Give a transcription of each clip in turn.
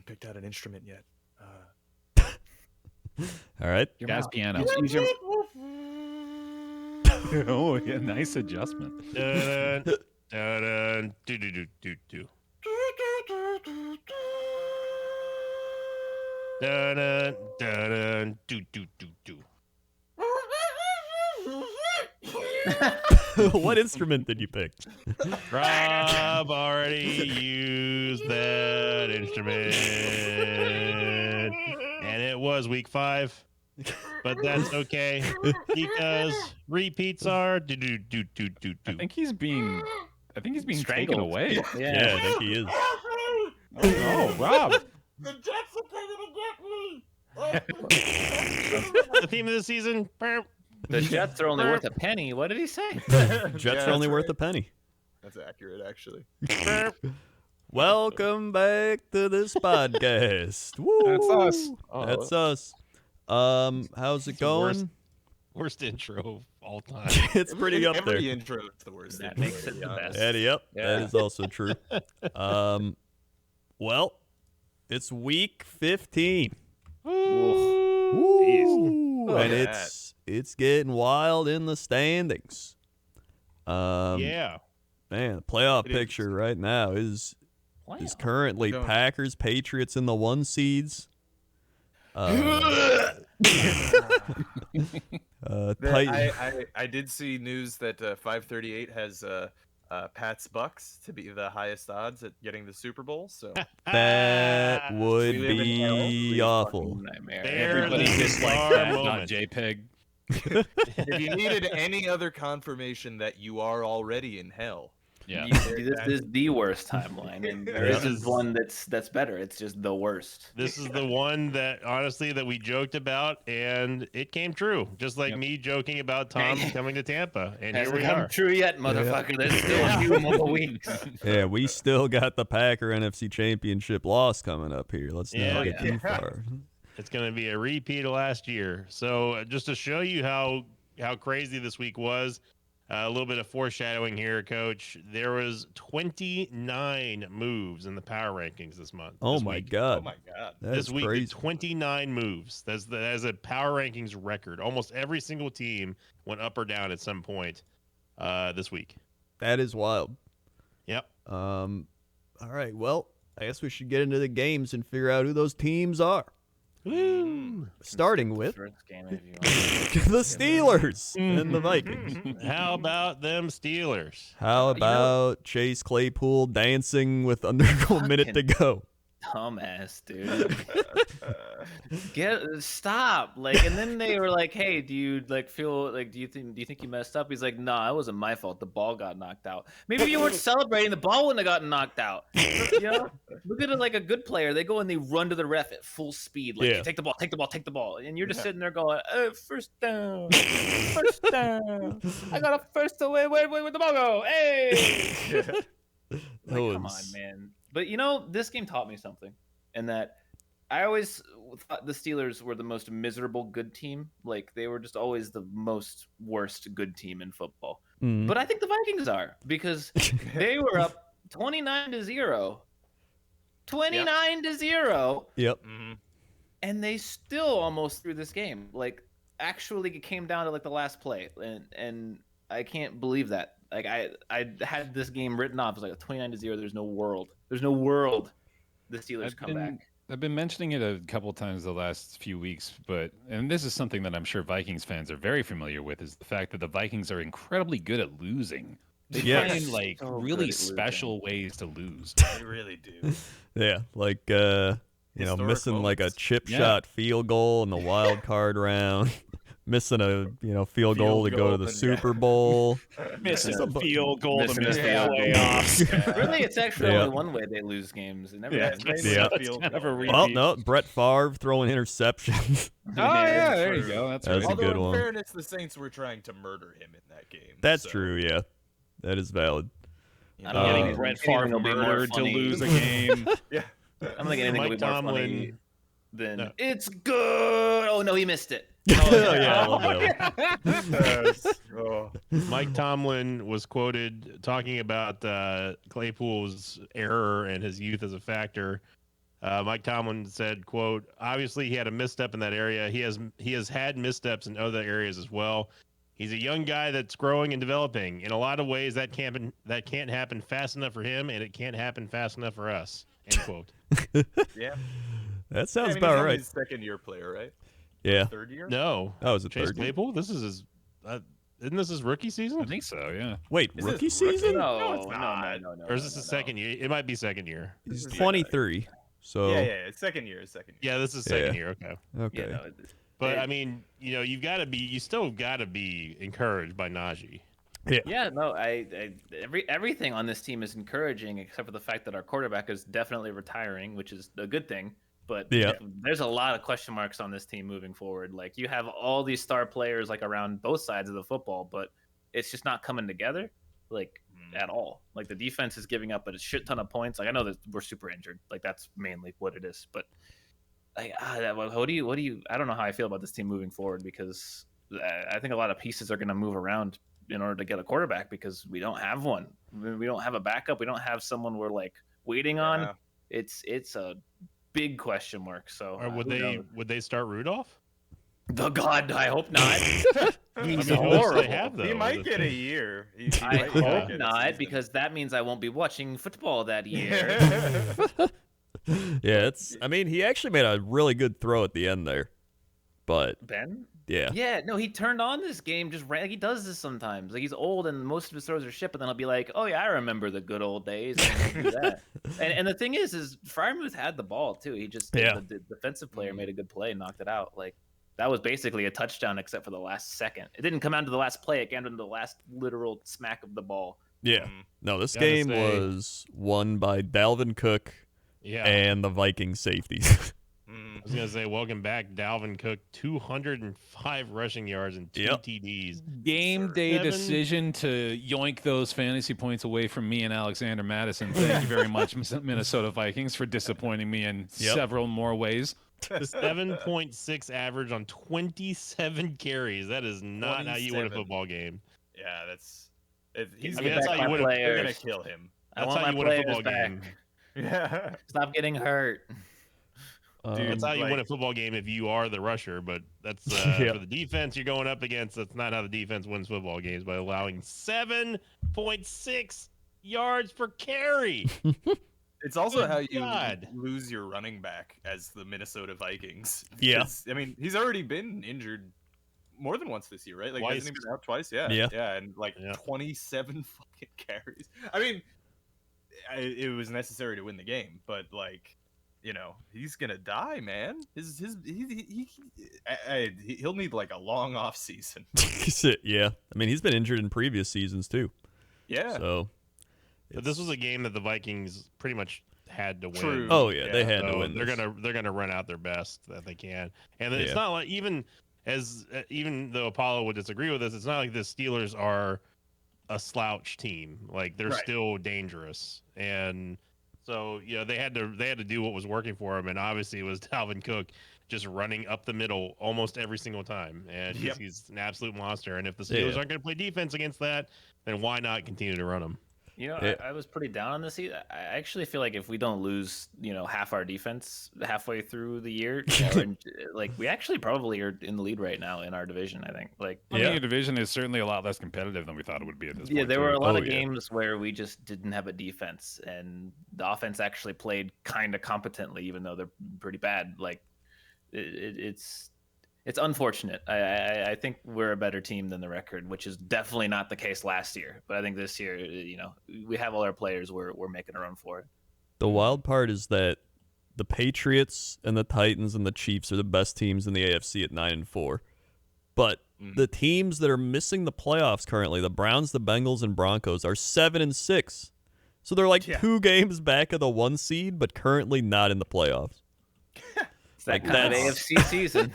picked out an instrument yet. All right. Jazz piano. Oh, yeah, nice adjustment. Dun, dun, dun, do, do, do, do, do. Dun, dun, dun, dun, do, do, do, do. What instrument did you pick? Rob already used that instrument, and it was week 5, but that's okay because repeats are do do do do do I do. think he's being taken Strangled. away. Yeah, I think he is. Oh, Rob. The Jets are coming to get me. The theme of the season. Burp. The Jets are only worth a penny. What did he say? Jets are only worth a penny. That's accurate, actually. Burp. Welcome back to this podcast. Woo! That's us. That's us. How's it going? Worst intro of all time. It's pretty up there. Every intro is the worst. That makes it the best. Yep, Yeah. that is also true. Well, it's week 15. Woo! And it's getting wild in the standings. Yeah. Man, the playoff It is. picture right now is currently No. Packers, Patriots in the 1 seeds. I did see news that 538 has Pats Bucks to be the highest odds at getting the Super Bowl. So That would We live in hell. be awful. Nightmare. There Everybody is disliked our that, not moment. JPEG. if you needed any other confirmation that you are already in hell, Yeah. This is the worst timeline, and there This isn't is- one that's better. It's just the worst. This is the one that honestly that we joked about, and it came true. Just like Yep. me joking about Tom coming to Tampa, and here Hasn't we come are. true yet, motherfucker. There's still a few more weeks. Yeah, we still got the Packer NFC Championship loss coming up here. Let's not Yeah. get too far. It's going to be a repeat of last year. So just to show you how crazy this week was, a little bit of foreshadowing here, Coach. There was 29 moves in the power rankings this month. Oh this my week. God. oh my god, That's This week, crazy. 29 moves. That's a power rankings record. Almost every single team went up or down at some point this week. That is wild. Yep. All right, well, I guess we should get into the games and figure out who those teams are. Woo! Starting with First game, if you want. the Steelers and the Vikings. How about them Steelers? How about Chase Claypool dancing with under a minute to go? Dumbass, dude. Stop. And then they were like, "Hey, do you feel like do you think you messed up?" He's like, "Nah, it wasn't my fault. The ball got knocked out. Maybe if you weren't celebrating, the ball wouldn't have gotten knocked out." You know? Look at it like a good player. They go and they run to the ref at full speed, like, Yeah. "Hey, take the ball, take the ball, take the ball," and you're just sitting there going, "First down, first down. I got a first away. Where the ball go? Hey!" Like, come on, man. But this game taught me something, and that I always thought the Steelers were the most miserable good team. Like, they were just always the most worst good team in football. Mhm. But I think the Vikings are, because they were up 29-0. 29-0, Yep. and they still almost threw this game. Like, actually, it came down to like the last play, and I can't believe that. Like, I had this game written off as like a 29-0. There's no world the Steelers come back. I've been mentioning it a couple times the last few weeks, and this is something that I'm sure Vikings fans are very familiar with, is the fact that the Vikings are incredibly good at losing. They Yes. find like So good really at losing. special ways to lose. they really do. Yeah, like Historic missing like a moments. chip Yeah. shot field goal in the wild card round, missing a field goal to go to the and- Super Bowl. Missing a field goal Missing to miss a the field goal. playoffs. Really, it's actually Yeah. only one way they lose games. It never Yeah, ends. that's, Yeah. that's kind of a repeat. Well, no, Brett Favre throwing interceptions. Oh yeah, there you True. go. That's That's right. a good Although, in one. fairness, the Saints were trying to murder him in that game. That's so, true. Yeah, that is valid. I don't Getting think Brett anything Favre will be more murdered to funny. lose a game. Yeah. I don't think anything will Mike be more funny Tomlin. than No. it's good. Oh no, he missed it. Oh, yeah, I love that one. Yes. Oh. Mike Tomlin was quoted talking about Claypool's error and his youth as a factor. Mike Tomlin said, "quote Obviously, he had a misstep in that area. He has had missteps in other areas as well. He's a young guy that's growing and developing. In a lot of ways, that can't happen fast enough for him, and it can't happen fast enough for us." End quote. Yeah. That sounds he's about only right. his second year player, right? Yeah. Third year? No, Oh, was it Chase third year? Claypool. This is his. Isn't this his rookie season? I think so. Yeah. Wait, Is rookie this rookie? season? No, it's not. no. Or is this his second year? It might be second year. He's This is 23. So Yeah, it's second year. It's second year. Yeah, this is second year. Okay. okay. Yeah, no, But Hey. I mean, you still got to be encouraged by Najee. Yeah, no, everything on this team is encouraging except for the fact that our quarterback is definitely retiring, which is a good thing. But Yeah. there's a lot of question marks on this team moving forward. Like you have all these star players like around both sides of the football, but it's just not coming together like at all. Like the defense is giving up a shit ton of points. Like I know that we're super injured. Like that's mainly what it is. But like, what do you? I don't know how I feel about this team moving forward because I think a lot of pieces are going to move around in order to get a quarterback because we don't have one. We don't have a backup. We don't have someone we're like waiting on. Yeah. It's a big question mark. So Or would they start Rudolph? The God, I hope not. He's I mean, who else do horrible. they have, though? He might get a year. He I might hope get a not, season. because that means I won't be watching football that year. Yeah, I mean, he actually made a really good throw at the end there. But Ben? yeah. Yeah, no, he turned on this game, just ran. Like, he does this sometimes. Like he's old and most of his throws are shit, but then he'll be like, "Oh yeah, I remember the good old days." And he'll do that. And the thing is Freiermuth had the ball too. He just the defensive player made a good play and knocked it out. Like that was basically a touchdown except for the last second. It didn't come down to the last play. It came down to the last literal smack of the ball. Yeah. No, this Gotta game say- was won by Dalvin Cook Yeah. and the Vikings safeties. I was gonna say, welcome back, Dalvin Cook, 205 rushing yards and 2 Yep. TDs. Game day Seven. decision to yoink those fantasy points away from me and Alexander Madison. Thank you very much, Minnesota Vikings, for disappointing me in several more ways. The 7.6 average on 27 carries. That is not how you win a 27. football game. Yeah, that's. If he's I mean, gonna, that's how you win a- they're gonna players. kill him. I That's want how my you win a players football back. game. Yeah. Stop getting hurt. Dude, That's how you win a like- football game if you are the rusher. But that's Yep. for the defense you're going up against. That's not how the defense wins football games, by allowing 7.6 yards per carry. It's also Good how you God. lose your running back as the Minnesota Vikings. Yeah. Because, I mean, he's already been injured more than once this year, right? Like, Twice. hasn't he been out twice? Yeah. Yeah. Yeah, and like Yeah. 27 fucking carries. I mean, it was necessary to win the game, but like, you know, he's gonna die, man. He'll need like a long off season. Yeah. I mean, he's been injured in previous seasons too. Yeah. So But this was a game that the Vikings pretty much had to win. True. Oh yeah, they Yeah. had to So win. they're this. gonna run out their best that they can, and Yeah. it's not like even though Apollo would disagree with us, it's not like the Steelers are a slouch team. Like they're Right. still dangerous, and so they had to do what was working for them, and obviously it was Dalvin Cook just running up the middle almost every single time, and Yep. he's an absolute monster. And if the Steelers Yeah. aren't going to play defense against that, then why not continue to run them? You know, Yeah. I was pretty down on this. I actually feel like if we don't lose, half our defense halfway through the year, like we actually probably are in the lead right now in our division. I think, like, I mean, Yeah. your division is certainly a lot less competitive than we thought it would be at this yeah, point. there too. were a lot Oh, of yeah. games where we just didn't have a defense, and the offense actually played kind of competently, even though they're pretty bad. Like, it's unfortunate. I think we're a better team than the record, which is definitely not the case last year. But I think this year, we have all our players. We're making a run for it. The wild part is that the Patriots and the Titans and the Chiefs are the best teams in the AFC at 9-4. But the teams that are missing the playoffs currently, the Browns, the Bengals, and Broncos, are 7-6. So they're like 2 games back of the 1 seed, but currently not in the playoffs. It's that Like, kind of that's- AFC season.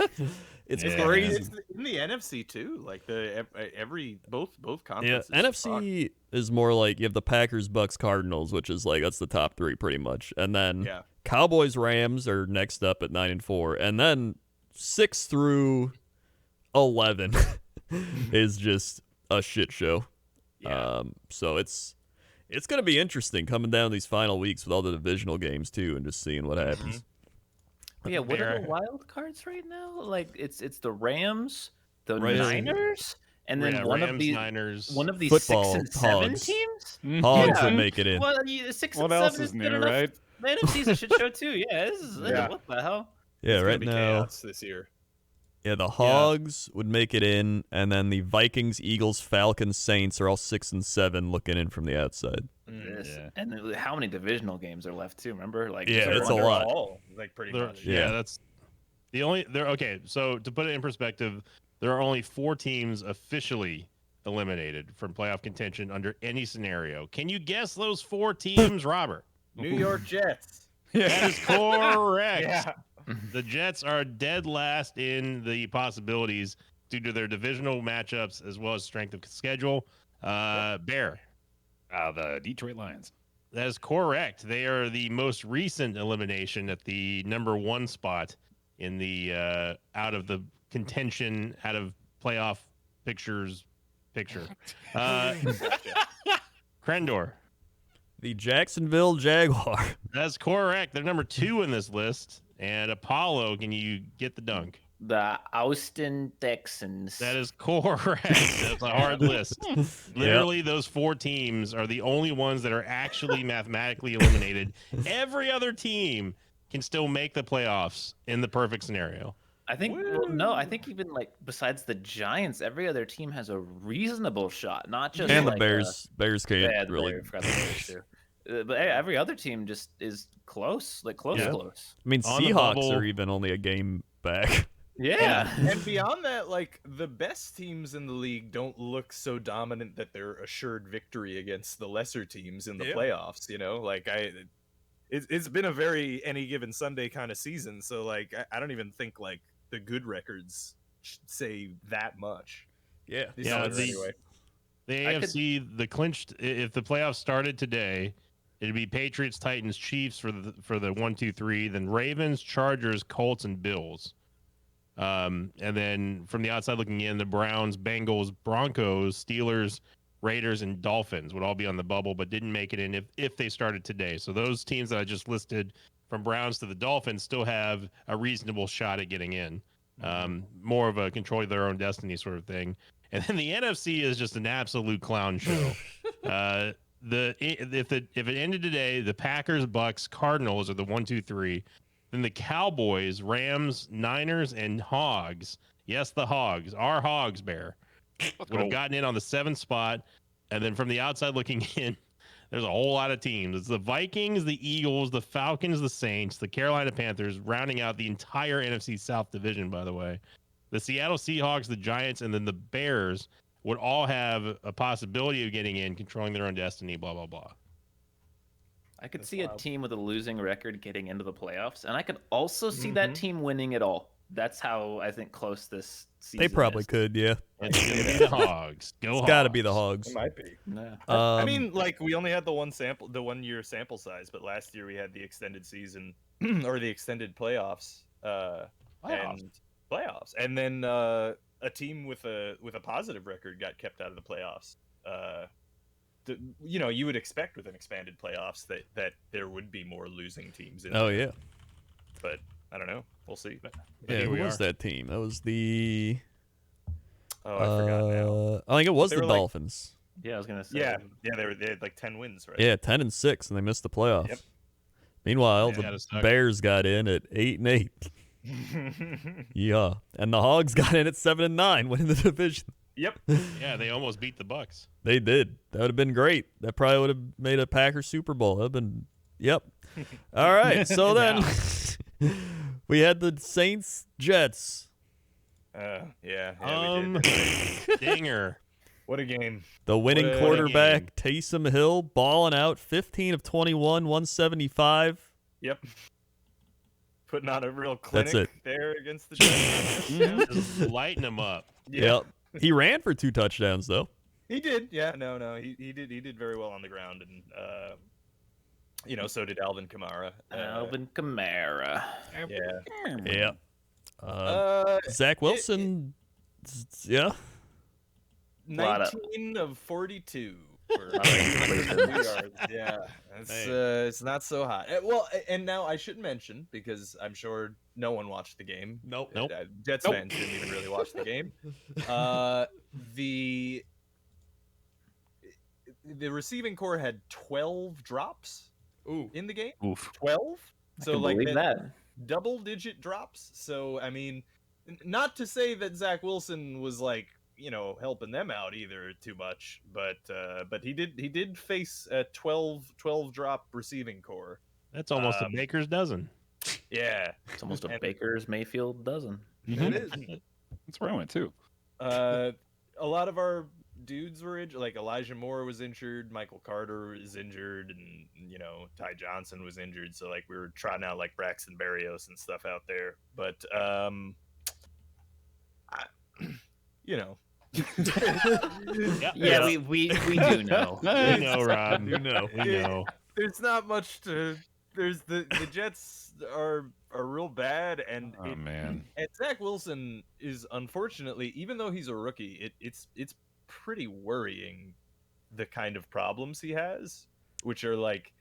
It's Yeah. crazy. It's in the NFC too. Like both Yeah, conferences. NFC is more like you have the Packers, Bucks, Cardinals, which is like that's the top 3 pretty much, and then Yeah. Cowboys, Rams are next up at 9-4, and then 6 through 11 is just a shit show. Yeah. So it's It's going to be interesting coming down these final weeks with all the divisional games too, and just seeing what happens. Yeah, what are the wild cards right now? Like it's the Rams, the Right. Niners, and then one of these Niners. one of these Football 6 and 7 hogs. teams. Hogs Yeah. would make it in. Well, 6 What and else 7 is good new, enough. right? The NFC's a shit show too. Yeah, this is what the hell? Yeah, It's right gonna be now. chaos this year. Yeah, the Hogs would make it in, and then the Vikings, Eagles, Falcons, Saints are all 6 and 7 looking in from the outside. Yeah. And how many divisional games are left too? Remember, like Yeah, they're it's a under- lot. All, like pretty much. Yeah. That's the only. There. Okay, so to put it in perspective, there are only 4 teams officially eliminated from playoff contention under any scenario. Can you guess those 4 teams, Robert? New York Jets. That is correct. Yeah. The Jets are dead last in the possibilities due to their divisional matchups as well as strength of schedule. Bear. The Detroit Lions. That is correct. They are the most recent elimination at the number 1 spot in the out of the contention, out of playoff picture. Krendor. The Jacksonville Jaguar. That's correct. They're number 2 in this list. And Apollo, can you get the dunk? The Austin Texans. That is correct. That's a hard list. Literally, those 4 teams are the only ones that are actually mathematically eliminated. Every other team can still make the playoffs in the perfect scenario. I think. Well, no, I think even like besides the Giants, every other team has a reasonable shot. Not just And like, the Bears. Bears can't yeah, the really. Bears, forgot the Bears too. But every other team just is close, like close. I mean, On the Seahawks bubble. are even only a game back. Yeah. And beyond that, like the best teams in the league don't look so dominant that they're assured victory against the lesser teams in the playoffs. You know, like it's been a very any given Sunday kind of season. So like I don't even think like the good records say that much. Yeah. Yeah, Anyway. The AFC, the clinched. If the playoffs started today, it'd be Patriots, Titans, Chiefs for the 1, 2, 3. Then Ravens, Chargers, Colts, and Bills. And then from the outside looking in, the Browns, Bengals, Broncos, Steelers, Raiders, and Dolphins would all be on the bubble, but didn't make it in if they started today. So those teams that I just listed, from Browns to the Dolphins, still have a reasonable shot at getting in. More of a control of their own destiny sort of thing. And then the NFC is just an absolute clown show. If it ended today, the Packers, Bucks, Cardinals are the 1, 2, 3. Then the Cowboys, Rams, Niners, and Hogs. Yes, the Hogs. Our Hogs, Bear. Would have gotten in on the 7th spot. And then from the outside looking in, there's a whole lot of teams. It's the Vikings, the Eagles, the Falcons, the Saints, the Carolina Panthers, rounding out the entire NFC South division, by the way. The Seattle Seahawks, the Giants, and then the Bears would all have a possibility of getting in, controlling their own destiny, blah, blah, blah. I could see a team with a losing record getting into the playoffs, and I could also see that team winning it all. That's how I think close this season They probably is. could, yeah. It's going to be the Hogs. Go It's got to Hogs. be the Hogs. It might be. Yeah. I mean, like we only had the 1 year sample size, but last year we had the extended season or the extended playoffs. And then a team with a positive record got kept out of the playoffs. You would expect with an expanded playoffs that there would be more losing teams in Oh, there, yeah. but I don't know. We'll see. Yeah, here who we was are. that team? That was the... Oh, I forgot now. I think it was They the were like- Dolphins. Yeah, I was gonna say. Yeah, they had like 10 wins, right? Yeah, 10-6, and they missed the playoffs. Yep. Meanwhile, Yeah, that the sucks. Bears got in at 8-8. Yeah, and the Hogs got in at 7-9, winning the division. Yep. Yeah, they almost beat the Bucks. They did. That would have been great. That probably would have made a Packers Super Bowl. That would have been. Yep. All right. So then we had the Saints Jets. Yeah, we did. Dinger. What a game. The winning What a quarterback, Taysom Hill, balling out 15 of 21, 175. Yep. Putting on a real clinic That's it. there against the Giants. Yeah. Just lighting them up. Yep. He ran for 2 touchdowns though. He did. Yeah, no. He did very well on the ground, and so did Alvin Kamara. Alvin Kamara. Yeah. Yeah. Zach Wilson. Yeah. 19 of 42. for 2 yards. Yeah, it's not so hot. Well, and now I should mention, because I'm sure no one watched the game. Nope. Jets fans didn't even really watch the game. The receiving core had 12 drops in the game. Oof. 12. So like that. double-digit drops. So I mean, not to say that Zach Wilson was like, helping them out either too much, but he did face a 12 drop receiving core. That's almost a baker's dozen. Yeah, It's almost a Baker's Mayfield dozen. it is. That's where I went too. A lot of our dudes were injured. Like Elijah Moore was injured, Michael Carter is injured, and Ty Johnson was injured. So like we were trying out like Braxton Berrios and stuff out there, but Yeah, we do know. We know, Rob. You know. We know. There's not much to. There's the Jets are real bad, and Man. and Zach Wilson is, unfortunately, even though he's a rookie, it's pretty worrying the kind of problems he has, which are like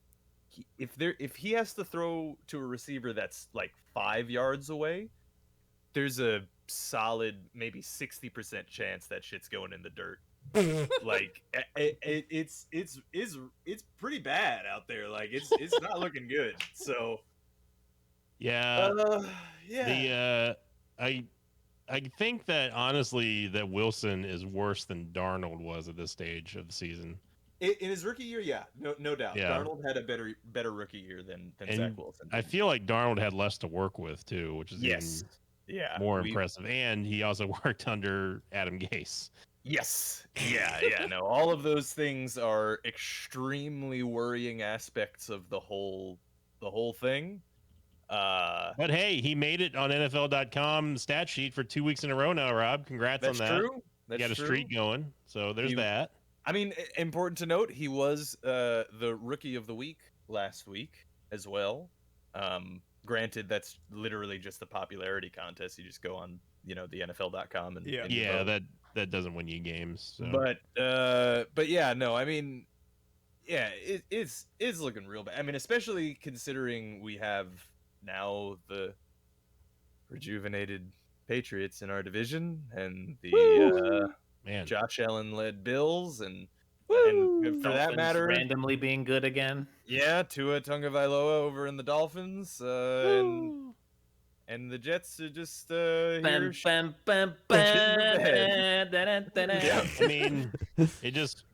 if he has to throw to a receiver that's like 5 yards away, there's a solid maybe 60% chance that shit's going in the dirt. Like it's pretty bad out there. Like it's not looking good. So Yeah. yeah. I think that honestly that Wilson is worse than Darnold was at this stage of the season. In his rookie year, yeah, no doubt. Yeah. Darnold had a better rookie year than Zach Wilson. I feel like Darnold had less to work with too, which is even more impressive. And he also worked under Adam Gase. Yes. Yeah. No, all of those things are extremely worrying aspects of the whole thing. But hey, he made it on NFL.com stat sheet for 2 weeks in a row now, Rob. Congrats on that. That's true. He got a streak going. So there's that. I mean, important to note, he was the rookie of the week last week as well. Granted, that's literally just a popularity contest. You just go on, the NFL.com and yeah, that doesn't win you games. So. But yeah, no, I mean, yeah, it's looking real bad. I mean, especially considering we have now the rejuvenated Patriots in our division and the Josh Allen led Bills and for that matter, randomly being good again. Yeah, Tua Tagovailoa over in the Dolphins, and the Jets are just here. Yeah, I mean, it just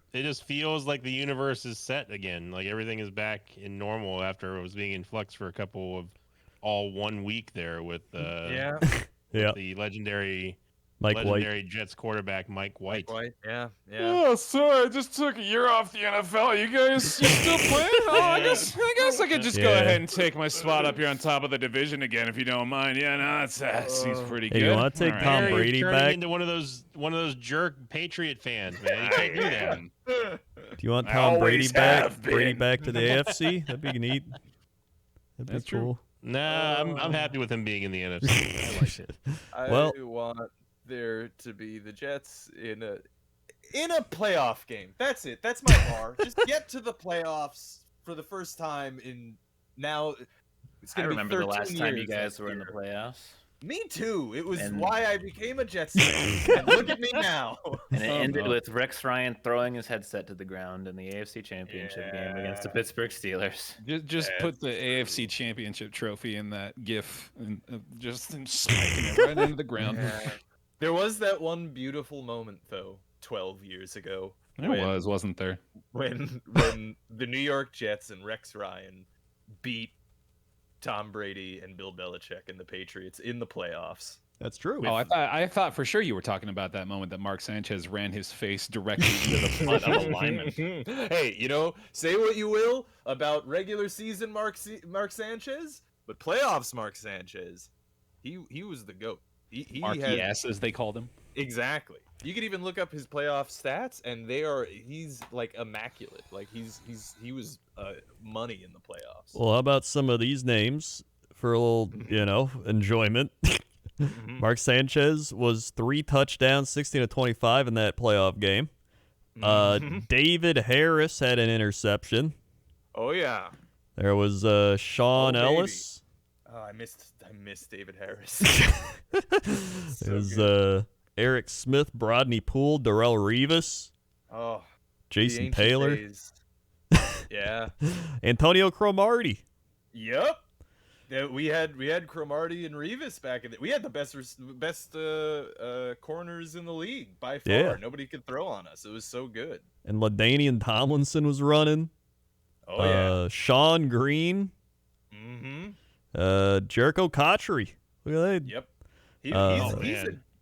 feels like the universe is set again. Like everything is back in normal after it was being in flux for a couple of all 1 week there with the legendary Jets quarterback Mike White. Yeah. Oh, sorry, I just took a year off the NFL. You guys still playing? Oh, I guess I could just go ahead and take my spot up here on top of the division again, if you don't mind. Yeah, no, that seems pretty good. You want to take Tom Brady back? Into one of those jerk Patriot fans, man. You can't do that. Do you want Tom Brady back? Brady back to the AFC? That'd be neat. That'd be cool. Nah, I'm happy with him being in the NFC. I like it. I want there to be the Jets in a playoff game. That's it. That's my bar. Just get to the playoffs for the first time in now. It's gonna I remember be the last time you guys years were in the playoffs. Me too. It was why I became a Jets fan. And look at me now. And it ended with Rex Ryan throwing his headset to the ground in the AFC Championship game against the Pittsburgh Steelers. Just put the AFC Championship trophy in that GIF and just spiking it right into the ground. Yeah. There was that one beautiful moment, though, 12 years ago. Wasn't there? When the New York Jets and Rex Ryan beat Tom Brady and Bill Belichick and the Patriots in the playoffs. That's true. Oh, I thought for sure you were talking about that moment that Mark Sanchez ran his face directly into the butt of a lineman. Hey, say what you will about regular season Mark Sanchez, but playoffs Mark Sanchez, he was the GOAT. Marky ass, as they called him. Exactly. You could even look up his playoff stats, and he's like immaculate. Like he was money in the playoffs. Well, how about some of these names for a little, enjoyment? Mark Sanchez was 3 touchdowns, 16 of 25 in that playoff game. David Harris had an interception. Oh yeah. There was Sean Ellis. Oh, I missed David Harris. There's Eric Smith, Brodney Poole, Darrell Revis, Oh, Jason Taylor, days. Yeah. Antonio Cromartie. Yep. Yeah, we had Cromartie and Revis back in we had the best corners in the league by far. Yeah. Nobody could throw on us. It was so good. And LaDainian Tomlinson was running. Oh yeah. Sean Green. Mm-hmm. Jericho Cotchery. Look at that. Yep.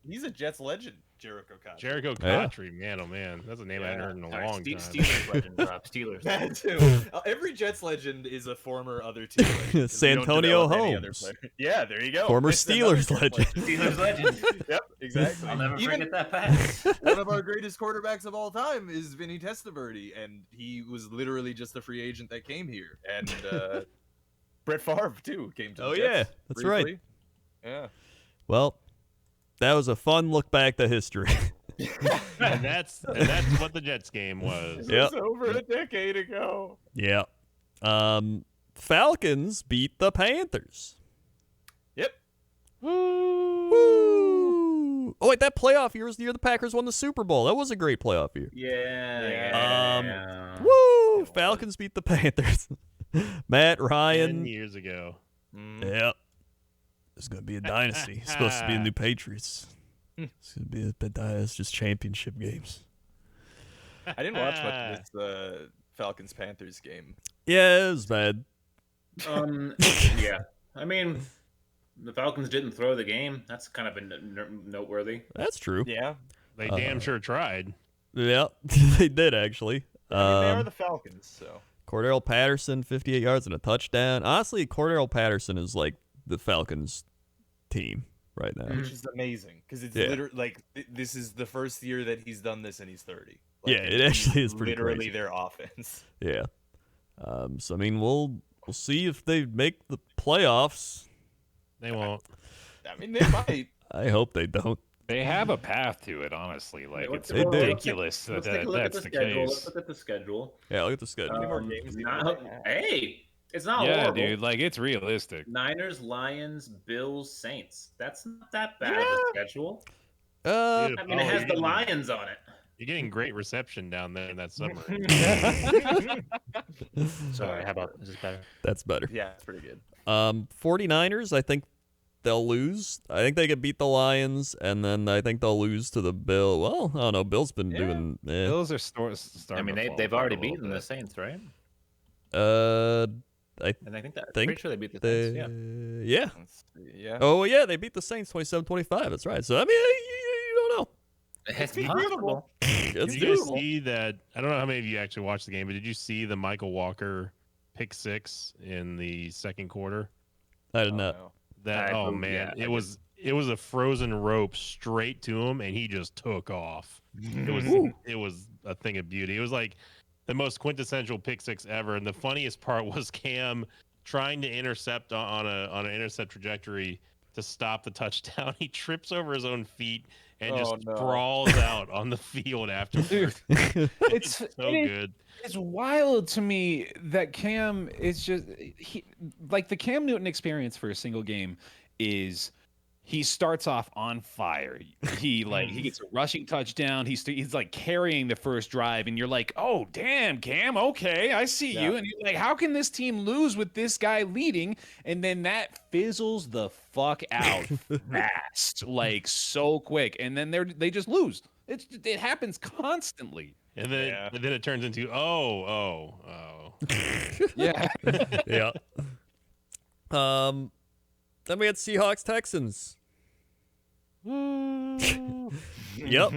He's a Jets legend, Jericho Cotchery. Jericho Cotchery, man, oh man, that's a name I hadn't heard in a long time. Steelers legend, Rob. Steelers. That too. Every Jets legend is a former other team legend. Santonio Holmes. Yeah, there you go. Former That's Steelers another legend. Steelers legend. Yep, exactly. I'll never forget that pass. One of our greatest quarterbacks of all time is Vinny Testaverde, and he was literally just a free agent that came here. And Brett Favre too came to. The Jets yeah, that's briefly. right. Yeah. Well, that was a fun look back to history. and that's what the Jets game was. Yep. It was over a decade ago. Yeah. Falcons beat the Panthers. Yep. Woo! Oh wait, that playoff year was the year the Packers won the Super Bowl. That was a great playoff year. Yeah. Woo! Falcons beat the Panthers. Matt Ryan. 10 years ago. Yep. It's gonna be a dynasty. It's supposed to be a new Patriots. It's gonna be it's just championship games. I didn't watch much of this Falcons Panthers game. Yeah, it was bad. Yeah. I mean, the Falcons didn't throw the game. That's kind of noteworthy. That's true. Yeah. They damn sure tried. Yeah, they did actually. I mean, they are the Falcons, so. Cordell Patterson, 58 yards and a touchdown. Honestly, Cordell Patterson is like the Falcons team right now. Which is amazing because it's literally like this is the first year that he's done this and he's 30. Like, yeah, it actually is pretty literally crazy. their offense. Yeah. So I mean, we'll see if they make the playoffs. They won't. I mean, they might. I hope they don't. They have a path to it, honestly. Like it's They do. ridiculous Let's that take a look at that's the the schedule. case. Let's look at the schedule. Yeah, look at the schedule. More games Hey, it's not Yeah, horrible. dude, like it's realistic. Niners, Lions, Bills, Saints. That's not that bad of a schedule. Dude, I mean, it has you're the getting- Lions on it. You're getting great reception down there in that summer. Sorry, how about is this better? That's better. Yeah, it's pretty good. 49ers, I think they'll lose. I think they could beat the Lions, and then I think they'll lose to the Bill. Well, I don't know. Bill's been doing. Bills are starting. I mean, they've already beaten the Saints, right? And I think that. think Pretty sure they beat the Saints. Yeah. yeah. Let's see. Yeah. Oh yeah, they beat the Saints 27-25. That's right. So I mean, you don't know. It's possible. It's Did you guys doable. see that? I don't know how many of you actually watched the game, but did you see the Michael Walker pick six in the second quarter? I did not. No. That I oh believe- man, yeah, it was a frozen rope straight to him, and he just took off. It was a thing of beauty. It was like the most quintessential pick six ever. And the funniest part was Cam trying to intercept on an intercept trajectory to stop the touchdown. He trips over his own feet and just sprawls out on the field afterwards. It's so good. It's wild to me that Cam is just like the Cam Newton experience for a single game is he starts off on fire. He gets a rushing touchdown. He's like carrying the first drive, and you're like, oh damn, Cam, okay, I see you. And you're like, how can this team lose with this guy leading? And then that fizzles the fuck out fast, like so quick, and then they just lose. It happens constantly. And then it turns into oh. Yeah. Yeah. Then we had Seahawks Texans. Yep.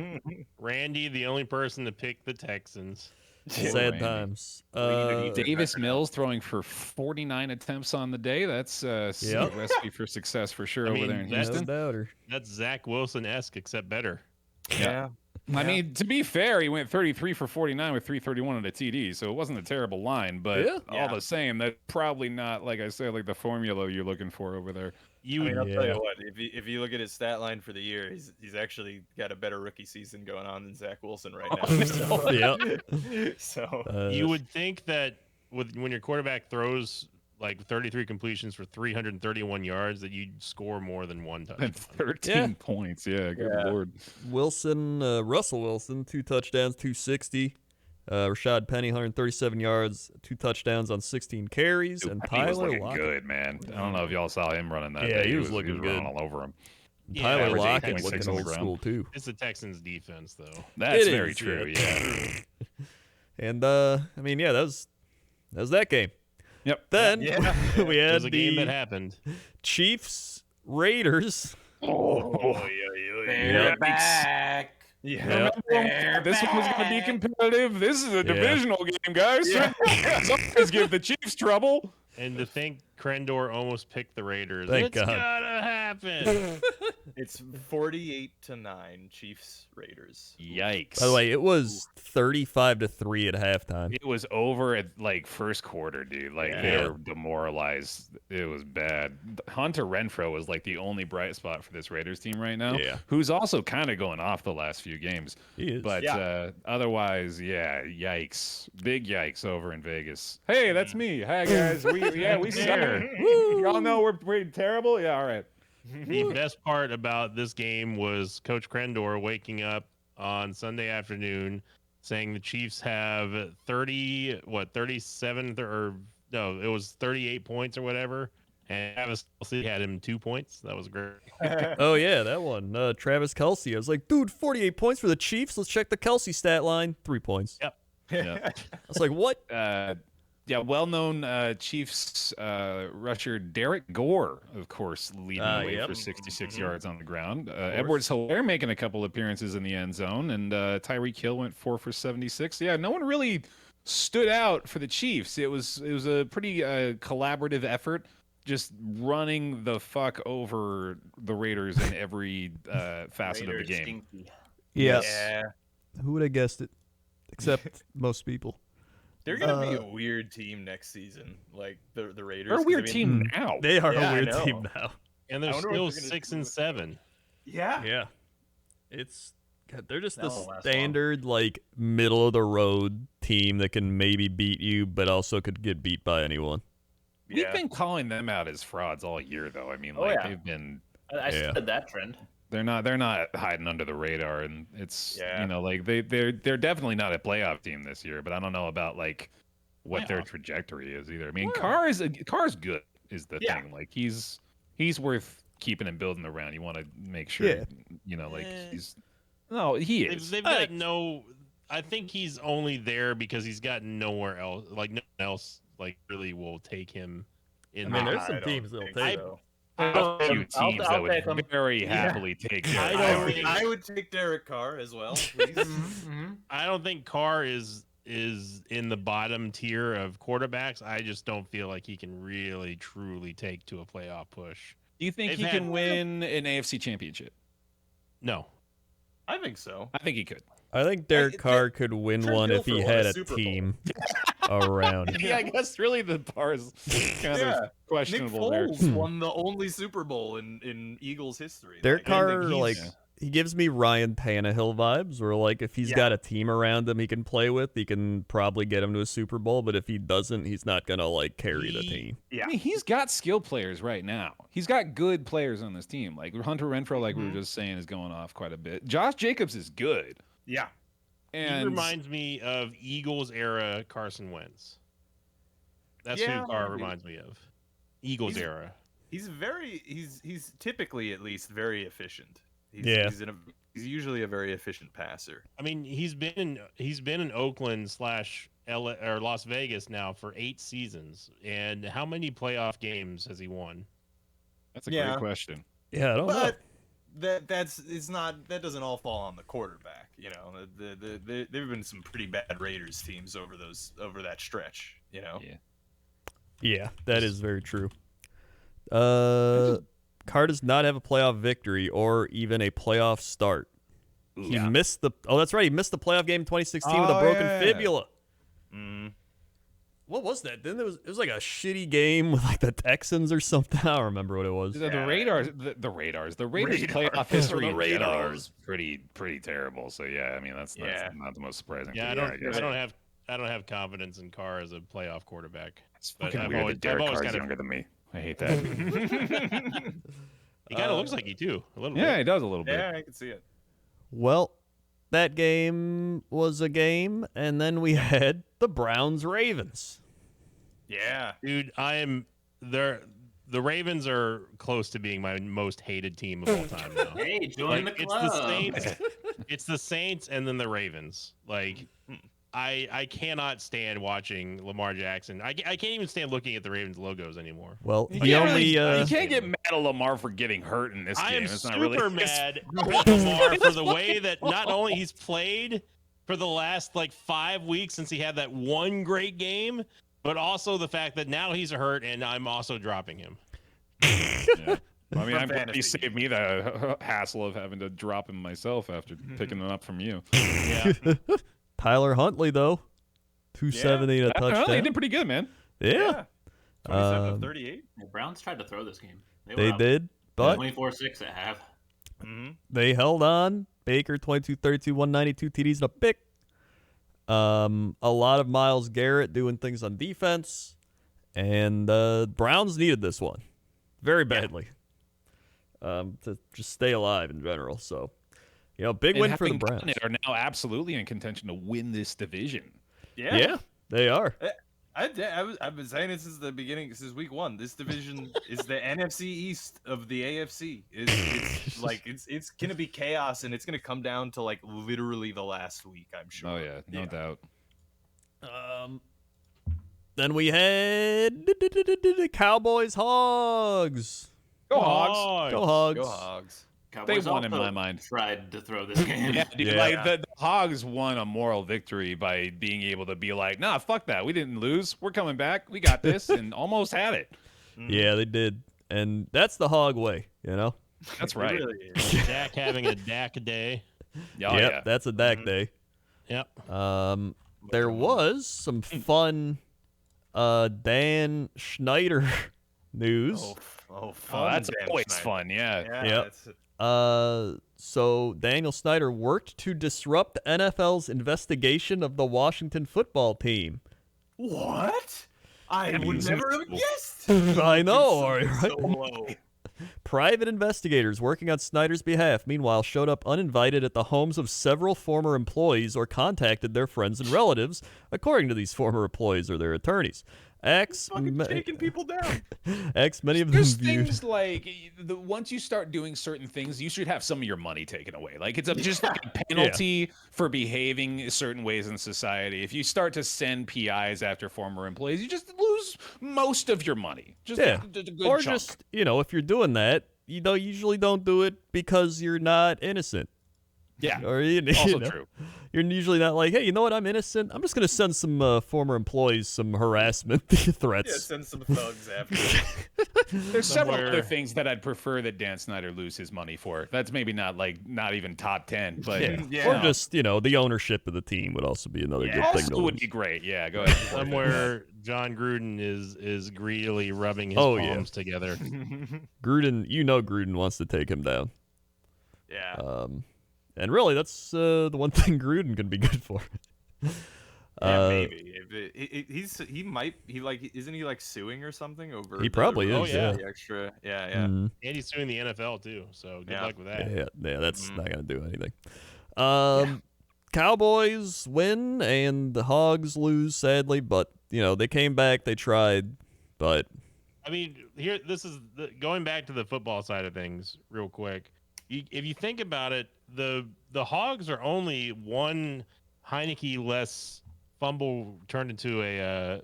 Randy, the only person to pick the Texans. Sad Randy. times. Davis Mills throwing for 49 attempts on the day. That's a Yep. recipe for success for sure I over mean, there in that's- No Houston. doubter. That's Zach Wilson-esque, except better. Yeah. I mean, to be fair, he went 33 for 49 with 331 on a TD, so it wasn't a terrible line. But all the same, that's probably not, like I said, like the formula you're looking for over there. I'll tell you what. If you look at his stat line for the year, he's actually got a better rookie season going on than Zach Wilson right now. So you would think that when your quarterback throws like 33 completions for 331 yards, that you'd score more than one touchdown. 13 points. Yeah, good lord. Russell Wilson, 2 touchdowns, 260. Rashad Penny, 137 yards, 2 touchdowns on 16 carries, and Penny was Tyler looking Lockett. Good, man. I don't know if y'all saw him running that. Yeah, day. he was looking good. Running all over him. Tyler Lockett 8.6 looking on the old ground. school too. It's the Texans defense, though. That's It very is, true. yeah. And I mean, that was that game. Yep. Then we It had was a game the that happened. Chiefs Raiders. They're back. Yeah. This one was going to be competitive. This is a divisional game, guys. Always give the Chiefs trouble. And to think Crendor almost picked the Raiders. Thank It's God. gotta happen. it's 48-9 Chiefs Raiders. Yikes. By the way, it was 35-3 at halftime. It was over at like first quarter, dude. Like they were demoralized. It was bad. Hunter Renfrow was like the only bright spot for this Raiders team right now. Yeah. Who's also kind of going off the last few games. He is. But otherwise, yikes. Big yikes over in Vegas. Hey, that's me. Hi guys. We suck. Y'all know we're terrible? Yeah, all right. The best part about this game was Coach Crendor waking up on Sunday afternoon saying the Chiefs have 37 or no, it was 38 points or whatever. And Travis Kelce had him 2 points. That was great. Oh, yeah, that one. Travis Kelce. I was like, dude, 48 points for the Chiefs. Let's check the Kelce stat line. 3 points. Yep. Yeah. I was like, what? Well-known Chiefs rusher Derek Gore, of course, leading the way for 66 yards on the ground. Edwards-Helaire making a couple appearances in the end zone, and Tyreek Hill went 4 for 76. Yeah, no one really stood out for the Chiefs. It was a pretty collaborative effort, just running the fuck over the Raiders in every facet of the game. Stinky. Yeah. Who would have guessed it? Except most people. They're gonna be a weird team next season, like the Raiders. They're a weird team now. They are Yeah, a I weird know. team now. And they're I wonder what still they're gonna 6 do and with 7. Yeah. It's they're just That the won't last standard like middle of the road team that can maybe beat you, but also could get beat by anyone. We've been calling them out as frauds all year, though. I mean, they've been. I said that trend. They're not hiding under the radar, and it's like they're definitely not a playoff team this year. But I don't know about like what their trajectory is either. I mean, Carr's good is the thing. Like he's worth keeping and building around. You want to make sure he's. No, he is. They've got no. I think he's only there because he's got nowhere else. Like no one else, like really will take him. In I mean, the- there's some teams that'll take him. A few teams I'll that take would him. very happily take Derek I Carr. I would take Derek Carr as well, please. I don't think Carr is in the bottom tier of quarterbacks. I just don't feel like he can really truly take to a playoff push. Do you think They've he had- can win an AFC championship? No. I think so. I think he could. I think Derek Carr could win Trent one if he Dilfer won had a a Super Bowl. team around. Yeah, I guess really the bar is kind of Nick questionable there. Foles won the only Super Bowl in Eagles history. Derek Like, I Carr, think like, he's- he gives me Ryan Tannehill vibes, where, like, if he's got a team around him he can play with, he can probably get him to a Super Bowl, but if he doesn't, he's not going to, like, carry the team. Yeah. I mean, he's got skill players right now. He's got good players on this team. Like Hunter Renfrow, like we were just saying, is going off quite a bit. Josh Jacobs is good. Yeah. And He reminds me of Eagles era Carson Wentz. That's Yeah, who Carr maybe. reminds me of. Eagles era. He's typically at least very efficient. He's usually a very efficient passer. I mean, he's been in Oakland / LA or Las Vegas now for 8 seasons. And how many playoff games has he won? that's a great question. Yeah, I don't know. But that doesn't all fall on the quarterback. You know, there've been some pretty bad Raiders teams over that stretch. You know. Yeah. Yeah, that is very true. Carr does not have a playoff victory or even a playoff start. He missed the. Oh, that's right. He missed the playoff game in 2016 with a broken fibula. What was that? Then it was like a shitty game with like the Texans or something. I don't remember what it was. The Raiders playoff history in general is pretty terrible. So yeah, I mean that's not the most surprising. Yeah, I don't have confidence in Carr as a playoff quarterback. It's fucking weird that Derek Carr's younger than me. I hate that. He kind of looks like you too, a little bit. Yeah, he does a little bit. Yeah, I can see it. Well, that game was a game, and then we had the Browns-Ravens. Yeah. Dude, the Ravens are close to being my most hated team of all time now. Hey, join the club. It's the Saints and then the Ravens. Like, I cannot stand watching Lamar Jackson. I can't even stand looking at the Ravens logos anymore. Well, You can't get mad at Lamar for getting hurt in this game. I am It's not super really mad at Lamar for the way that not only he's played for the last like 5 weeks since he had that one great game, but also the fact that now he's hurt and I'm also dropping him. Yeah. I mean, I'm glad he saved me the hassle of having to drop him myself after picking him up from you. Yeah. Tyler Huntley, though, 270 and a touchdown. He did pretty good, man. Yeah. 27 of 38. The Browns tried to throw this game. They did, but 24-6 at half. they held on. Baker, 22-32, 192 TDs and a pick. A lot of Myles Garrett doing things on defense. And Browns needed this one very badly to just stay alive in general. So, big win for the Browns. Are now absolutely in contention to win this division. Yeah, they are. I've been saying it since the beginning, since week one. This division is the NFC East of the AFC. It's gonna be chaos, and it's gonna come down to like literally the last week. I'm sure. Oh yeah, no doubt. Then we had the Cowboys Hogs. Go Hogs! Go Hogs! Go Hogs! They won in my mind. Tried to throw this game. Yeah, dude, like the Hogs won a moral victory by being able to be like, nah, fuck that. We didn't lose. We're coming back. We got this, and almost had it. Yeah, they did, and that's the Hog way, That's right. Really Dak having a Dak day. Yeah, that's a Dak day. Yep. There was some fun Dan Schneider news. Oh, fun. That's Dan always Schneider. fun. Yeah. Yep. So Daniel Snyder worked to disrupt NFL's investigation of the Washington football team. What? I would never have guessed. I know, right? So low. Private investigators working on Snyder's behalf, meanwhile, showed up uninvited at the homes of several former employees or contacted their friends and relatives, according to these former employees or their attorneys. Taking people down. Many of them There's viewed. things like once you start doing certain things, you should have some of your money taken away. Like it's just like a penalty for behaving certain ways in society. If you start to send PIs after former employees, you just lose most of your money. Just a good or chunk. just if you're doing that, you usually don't do it because you're not innocent. Yeah, or also true. You're usually not like, hey, you know what? I'm innocent. I'm just gonna send some former employees some harassment threats. Yeah, send some thugs after. There's several other things that I'd prefer that Dan Snyder lose his money for. That's maybe not even top 10, but or just the ownership of the team would also be another good thing. Also would be great. Yeah, go ahead. Somewhere John Gruden is greedily rubbing his palms together. Gruden, Gruden wants to take him down. Yeah. And really, that's the one thing Gruden can be good for. Maybe. Isn't he like suing or something over? He probably is. The extra. Yeah. Mm-hmm. And he's suing the NFL too. So good luck with that. Yeah. That's not gonna do anything. Cowboys win and the Hogs lose sadly, but they came back. They tried, but I mean, this is going back to the football side of things real quick. If you think about it, the Hogs are only one Heineke less fumble turned into a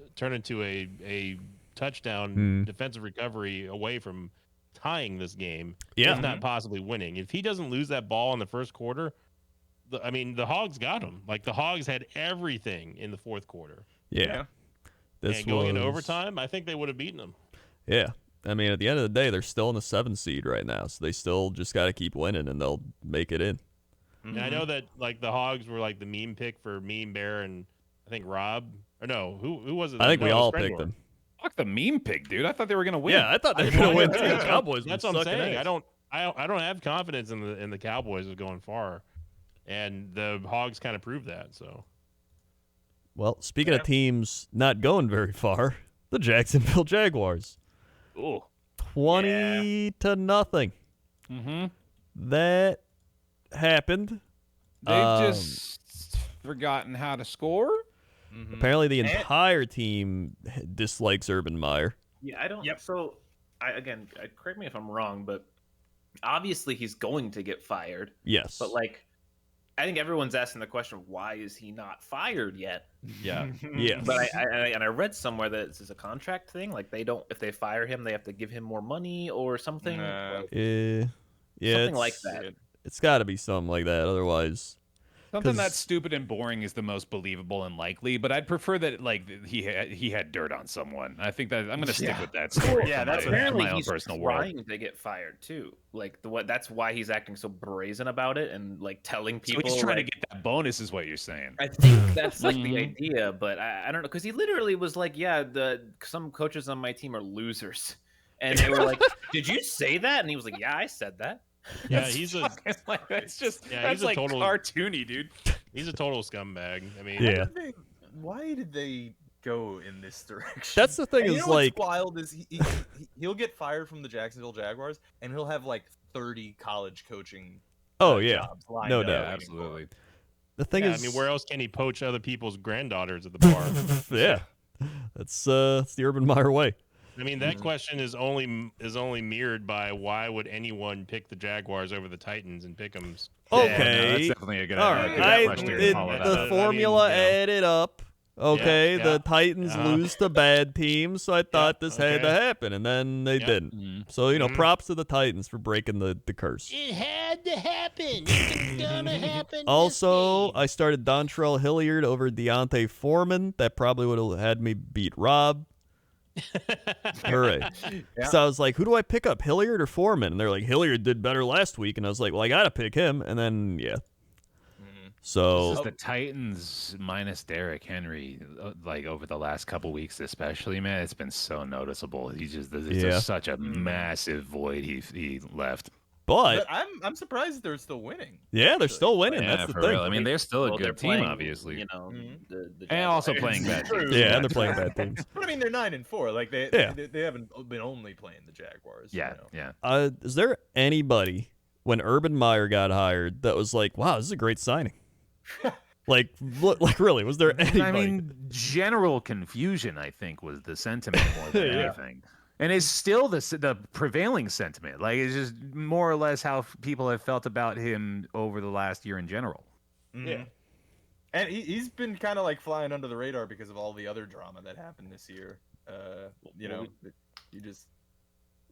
touchdown defensive recovery away from tying this game, if not possibly winning. If he doesn't lose that ball in the first quarter, the Hogs got him. Like the Hogs had everything in the fourth quarter. Yeah. And going into overtime, I think they would have beaten them. Yeah. I mean, at the end of the day, they're still in the 7th seed right now, so they still just got to keep winning, and they'll make it in. And I know that like the Hogs were like the meme pick for me and Bear and I think Rob or no, who was it? I think No, we it was all Frendor. picked them. Fuck the meme pick, dude. I thought they were gonna win. Yeah, I thought they were going to win too. The Cowboys That's were what I'm sucking saying. ass. I don't have confidence in the Cowboys of going far, and the Hogs kind of proved that. So, Well, speaking of teams not going very far, the Jacksonville Jaguars, Ooh. 20-0. Mm-hmm. That happened. They've just forgotten how to score. Apparently, the entire team dislikes Urban Meyer. Yeah, I don't. So, correct me if I'm wrong, but obviously he's going to get fired. Yes. But like, I think everyone's asking the question, why is he not fired yet? Yeah. Yes. But I read somewhere that this is a contract thing. Like if they fire him, they have to give him more money or something. Like, yeah, something like that. It's got to be something like that. Otherwise, Something that's stupid and boring is the most believable and likely, but I'd prefer that like he had dirt on someone. I think that I'm going to stick with that story. Yeah, that's apparently my own he's personal world. trying to get fired too. Like that's why he's acting so brazen about it and like telling So people. he's trying like, to get that bonus, is what you're saying. I think that's like the idea, but I don't know because he literally was like, "Yeah, some coaches on my team are losers," and they were like, "Did you say that?" And he was like, "Yeah, I said that." yeah, he's a like that's just Yeah, that's he's a like total- cartoony, dude. he's a total scumbag. I mean, Yeah. Why did they go in this direction? That's the thing. And Is you know like, what's wild is he'll get fired from the Jacksonville Jaguars and he'll have like 30 college coaching oh yeah, jobs lined no up. doubt. Absolutely. The thing yeah, is, I mean, where else can he poach other people's granddaughters at the bar? yeah, that's the Urban Meyer way. I mean, that question is only mirrored by why would anyone pick the Jaguars over the Titans and pick them? Okay, that's definitely a good all good right. question to It, follow that the up. formula I mean, added up. Okay, yeah. the Titans lose to bad teams, so I thought this had to okay. happen, and then they didn't. Mhm. So props to the Titans for breaking the curse. It had to happen. It's gonna happen. Also, I started Dontrell Hilliard over Deontay Foreman. That probably would have had me beat Rob. Hooray. Yeah. So I was like, who do I pick up, Hilliard or Foreman? And they're like, Hilliard did better last week. And I was like, well, I got to pick him. And then, yeah. This So, is the Titans minus Derrick Henry, like over the last couple weeks, especially, man. It's been so noticeable. It's just such a massive void he left. but I'm surprised they're still winning. yeah, they're still winning. Yeah, That's the for thing. real. I mean, they're still a Well, they're good team, playing, obviously, You know, the and also Jaguars. playing bad teams. Yeah, and they're playing bad teams. But I mean, they're 9-4. Like they haven't been only playing the Jaguars. Yeah, you know? yeah. Is there anybody, when Urban Meyer got hired, that was like, wow, this is a great signing? like really, was there anybody? I mean, general confusion, I think, was the sentiment more than Yeah. anything. And it's still the prevailing sentiment. Like, it's just more or less how people have felt about him over the last year in general. Yeah. And he's been kind of like flying under the radar because of all the other drama that happened this year. You just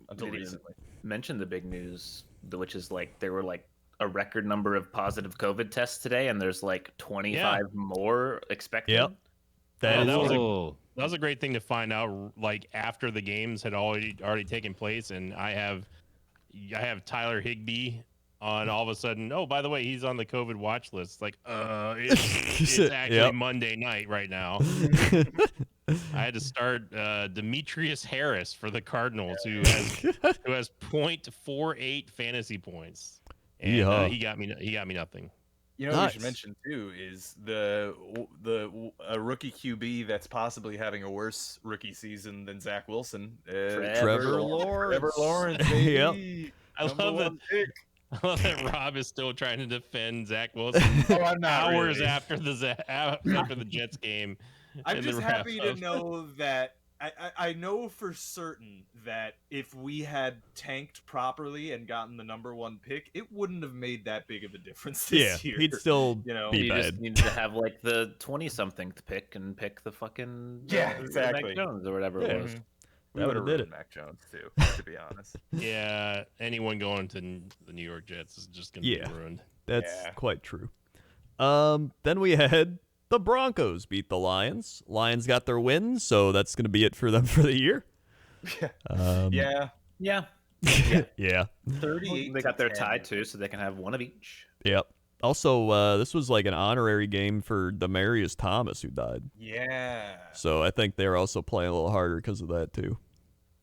until Did he recently. mention the big news, which is like there were like a record number of positive COVID tests today, and there's like 25 more expected. Yep. That was a- Oh, That was a great thing to find out, like after the games had already taken place, and I have Tyler Higbee on all of a sudden. Oh, by the way, he's on the COVID watch list. Like, it's actually Yep. Monday night right now. I had to start Demetrius Harris for the Cardinals, who has 0.48 fantasy points, and Yeehaw. he got me nothing. You know what we Nice. should mention too is a rookie QB that's possibly having a worse rookie season than Zach Wilson. Trevor Lawrence. Trevor Lawrence. Baby. Yep. I Number love that. one pick. I love that Rob is still trying to defend Zach Wilson Oh, I'm not hours really. after the Jets game. I'm and the just wrap happy to up. know that I know for certain that if we had tanked properly and gotten the number one pick, it wouldn't have made that big of a difference Yeah, this year. he'd still you know, be You just bad. need to have like the 20-something to pick and pick the fucking Yeah, Mac exactly. Jones or whatever Yeah. it was. we That would have would've did ruined it. Mac Jones too, to be honest. Yeah, anyone going to the New York Jets is just going to Yeah. be ruined. That's Yeah. quite true. Then we had the Broncos beat the Lions. Lions got their win, so that's going to be it for them for the year. Yeah, Yeah, Yeah. 38. they got their to tie 10. too, so they can have one of each. Yep. Also, this was like an honorary game for Demaryius Thomas, who died. Yeah. So I think they're also playing a little harder because of that too.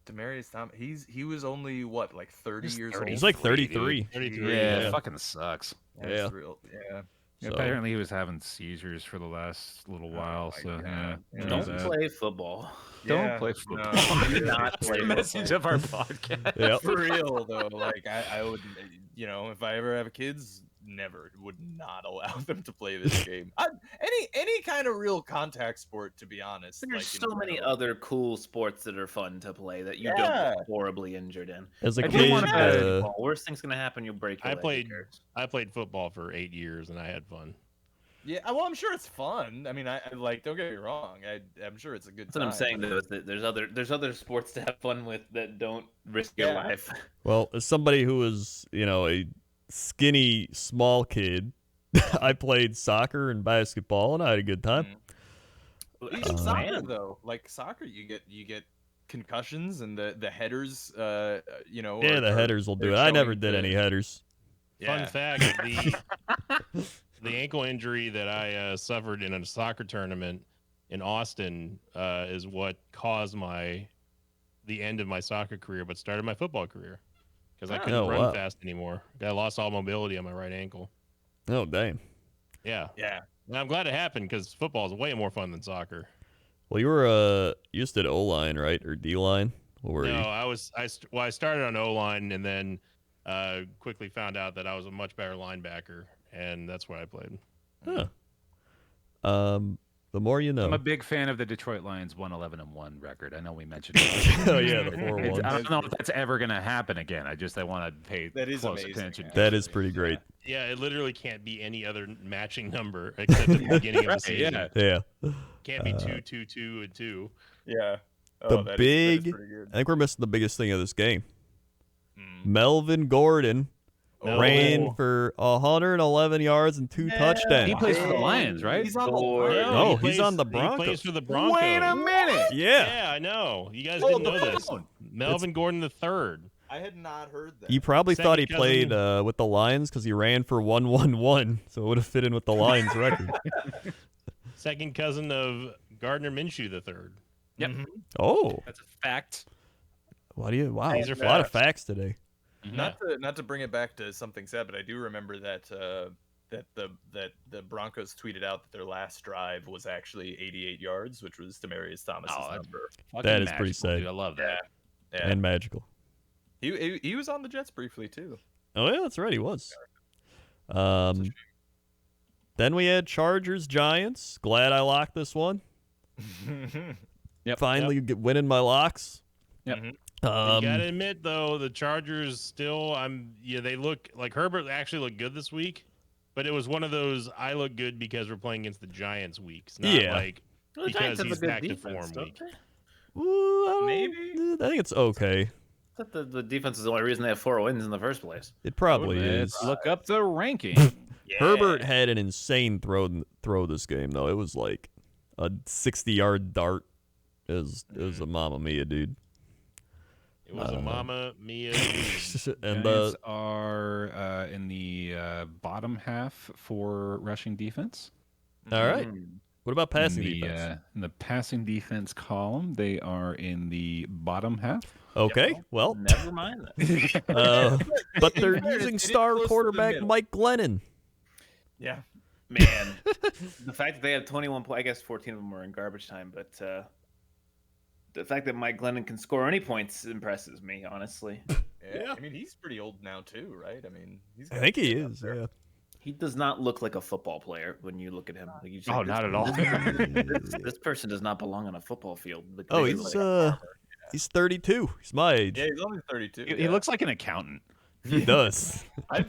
Demaryius Thomas, he was only what, like 30 years old? He's like 33. 33. Yeah, Yeah. it fucking sucks. That's real. Yeah. So- Apparently, he was having seizures for the last little while. my So God. yeah, Yeah. Don't there's that. play football. Don't play football. Do not play the message football. of our podcast. Yep. For real though, like I would, if I ever have kids, would not allow them to play this game. Any kind of real contact sport, to be honest. There's like, so many general. other cool sports that are fun to play that you Yeah. don't get horribly injured in. As a I do kid, wanna play Basketball, worst thing's gonna happen, you'll break your I leg, who played cares? I played football for 8 years and I had fun. Yeah, well, I'm sure it's fun. I mean, I like. Don't get me wrong. I'm sure it's a good That's time. what I'm saying though, is that there's other sports to have fun with that don't risk your Yeah. life. well, as somebody who was, a skinny, small kid, I played soccer and basketball, and I had a good time. Even soccer though, like soccer, you get concussions and the headers. Yeah, the headers will do it. I never did any headers. Fun fact: the ankle injury that I suffered in a soccer tournament in Austin is what caused the end of my soccer career, but started my football career because I couldn't run fast anymore. I lost all mobility on my right ankle. Oh, damn. Yeah. Yeah. And I'm glad it happened because football is way more fun than soccer. Well, you just did O-line, right? Or D-line? What were you? No, I started on O-line and then quickly found out that I was a much better linebacker, and that's where I played. Huh. The more you know. I'm a big fan of the Detroit Lions 111-1 record. I know we mentioned it. Oh, yeah, the 4-1. I don't know if that's ever going to happen again. I want to pay That is close amazing, attention. yeah. That is pretty great. Yeah, it literally can't be any other matching number except at the beginning of the season. Yeah. Yeah. Can't be 2, 2, 2, and 2. Yeah. The big, I think we're missing the biggest thing of this game. Melvin Gordon ran for 111 yards and 2 touchdowns. He plays for the Lions, right? He's on No, he's on the He Broncos. plays for the Broncos. Wait a minute. Yeah. Yeah, I know. You guys didn't know this. phone. Melvin Gordon the third. I had not heard that. You probably Second thought he cousin. played with the Lions because he ran for 111, so it would have fit in with the Lions record. Second cousin of Gardner Minshew the third. Yep. Oh, That's a fact. wow, These are a lot of facts. facts today. Not to bring it back to something sad, but I do remember that the Broncos tweeted out that their last drive was actually 88 yards, which was Demaryius Thomas's number. That is pretty sad. Dude. I love that. Yeah. And magical. He was on the Jets briefly too. Oh yeah, that's right, he was. Then we had Chargers Giants. Glad I locked this one. Finally winning my locks. Yep. You gotta admit though, the Chargers still they look like Herbert actually looked good this week, but it was one of those I look good because we're playing against the Giants weeks, not like Well, the because Giants have a he's good back to defense, form don't week. they? Maybe. I think it's okay. I thought the defense is the only reason they have 4 wins in the first place. It probably Let's is. look up the ranking. Herbert had an insane throw this game though. It was like a 60-yard dart. It was a mamma mia, dude. It was a Mama Mia. And Giants are in the bottom half for rushing defense. all right. What about passing in the, defense? In the passing defense column, they are in the bottom half. Okay, well, Never mind that. but they're It using is star close to the quarterback middle. Mike Glennon. Yeah. Man, the fact that they have 21 points, I guess 14 of them were in garbage time, but the fact that Mike Glennon can score any points impresses me, honestly. Yeah. I mean, he's pretty old now too, right? I mean, he's. I think he is. Yeah. He does not look like a football player when you look at him. Like, you just Oh, think, not at all. This person does not belong on a football field. Like, Oh, they look like- he's 32. He's my age. Yeah, he's only 32. He looks like an accountant. He does. I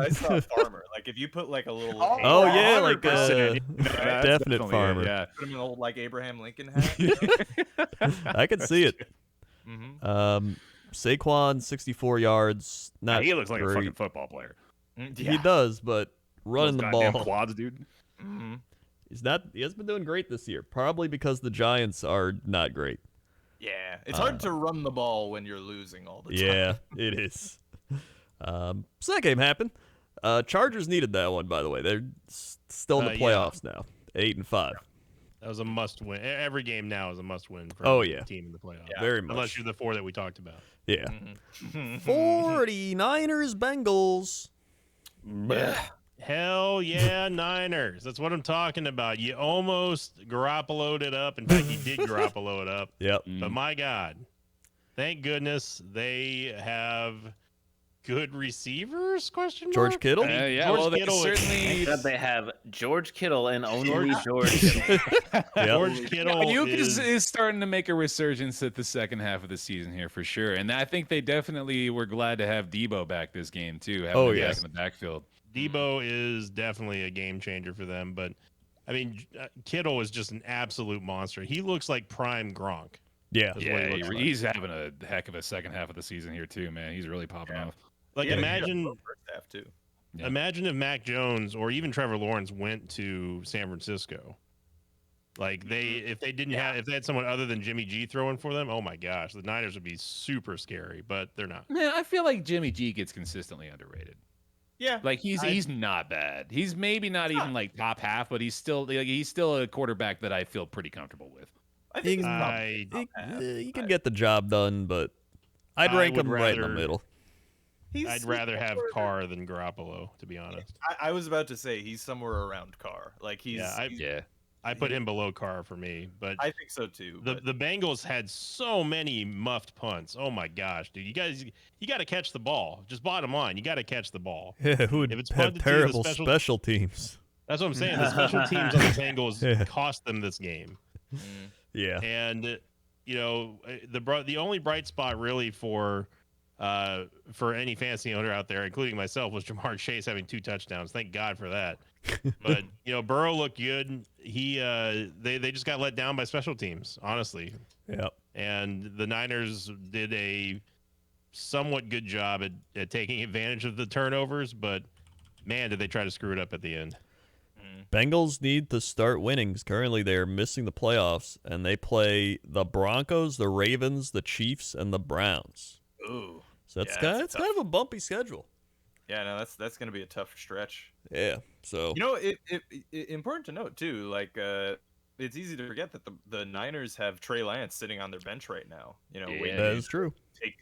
saw a farmer. Like if you put like a little. Oh yeah, like 100%. a definite farmer. Yeah. Put him in an old like Abraham Lincoln hat. You know? I can see it. Mm-hmm. Saquon 64 yards. Not He looks like a great. fucking football player. He does, but running the Those goddamn ball. quads, dude. Mm-hmm. He hasn't been doing great this year. Probably because the Giants are not great. Yeah, it's hard to run the ball when you're losing all the time. Yeah, it is. So that game happened. Chargers needed that one, by the way. They're still in the playoffs now, 8-5. That was a must-win. Every game now is a must-win for a team in the playoffs. Yeah. Very much. Unless you're the 4 that we talked about. Yeah. 49ers, Bengals. Hell yeah, Niners. That's what I'm talking about. You almost Garoppolo'd it up. In fact, you did Garoppolo it up. Yep. But my God, thank goodness they have good receivers? Question mark? George Kittle? Yeah, George well, they Kittle is- certainly. God, they have George Kittle and only George Kittle. Yep. George Kittle Ayuk is is starting to make a resurgence at the second half of the season here for sure, and I think they definitely were glad to have Debo back this game too. Having him back in the backfield. Debo is definitely a game changer for them. But I mean, Kittle is just an absolute monster. He looks like prime Gronk. Yeah. That's what he looks like. He's having a heck of a second half of the season here too, man. He's really popping off. Like imagine first half too. Yeah. Imagine if Mac Jones or even Trevor Lawrence went to San Francisco. Like if they had someone other than Jimmy G throwing for them, oh my gosh, the Niners would be super scary, but they're not. Man, I feel like Jimmy G gets consistently underrated. Yeah. Like he's not bad. He's maybe not even like top half, but he's still a quarterback that I feel pretty comfortable with. I think he's probably He, top half. he can get the job done, but I'd rank would him right in the rather- middle. I'd rather have Carr than Garoppolo, to be honest. I was about to say he's somewhere around Carr. Like he's. I put him below Carr for me, but I think so too. the Bengals had so many muffed punts. Oh my gosh, dude! You got to catch the ball. Just bottom line, you got to catch the ball. Yeah, who would If it's have punted to the terrible special- special teams? That's what I'm saying. The special teams on the Bengals Yeah. cost them this game. Yeah. And you know, the only bright spot really for any fantasy owner out there, including myself, was Jamar Chase having 2 touchdowns. Thank God for that. But you know, Burrow looked good. They just got let down by special teams, honestly. Yep. And the Niners did a somewhat good job at taking advantage of the turnovers, but man, did they try to screw it up at the end. Bengals need to start winning. Currently, they're missing the playoffs, and they play the Broncos, the Ravens, the Chiefs, and the Browns. Ooh. So that's Yeah, kind of a bumpy schedule. Yeah, no, that's gonna be a tough stretch. Yeah. So You know, it important to note too. Like, it's easy to forget that the Niners have Trey Lance sitting on their bench right now. You know, waiting that to is true.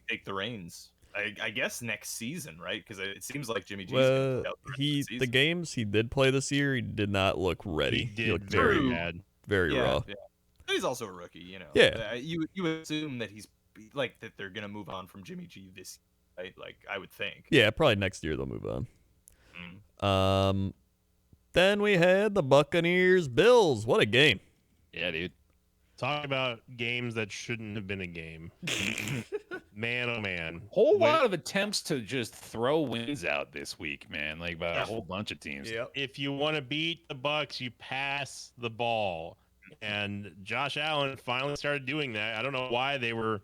take the reins. I guess next season, right? Because it seems like Jimmy G's gonna be out the rest of the The season. games he did play this year, he did not look ready. He did looked very bad. very raw. Yeah. But he's also a rookie, you know. Yeah. You assume that he's like that they're gonna move on from Jimmy G this, right? Like I would think. Yeah, probably next year they'll move on. Mm. Then we had the Buccaneers Bills. What a game. Yeah, dude. Talk about games that shouldn't have been a game. Man, oh man. Whole lot of attempts to just throw wins out this week, man. Like by a whole bunch of teams. If you want to beat the Bucks, you pass the ball. And Josh Allen finally started doing that. I don't know why they were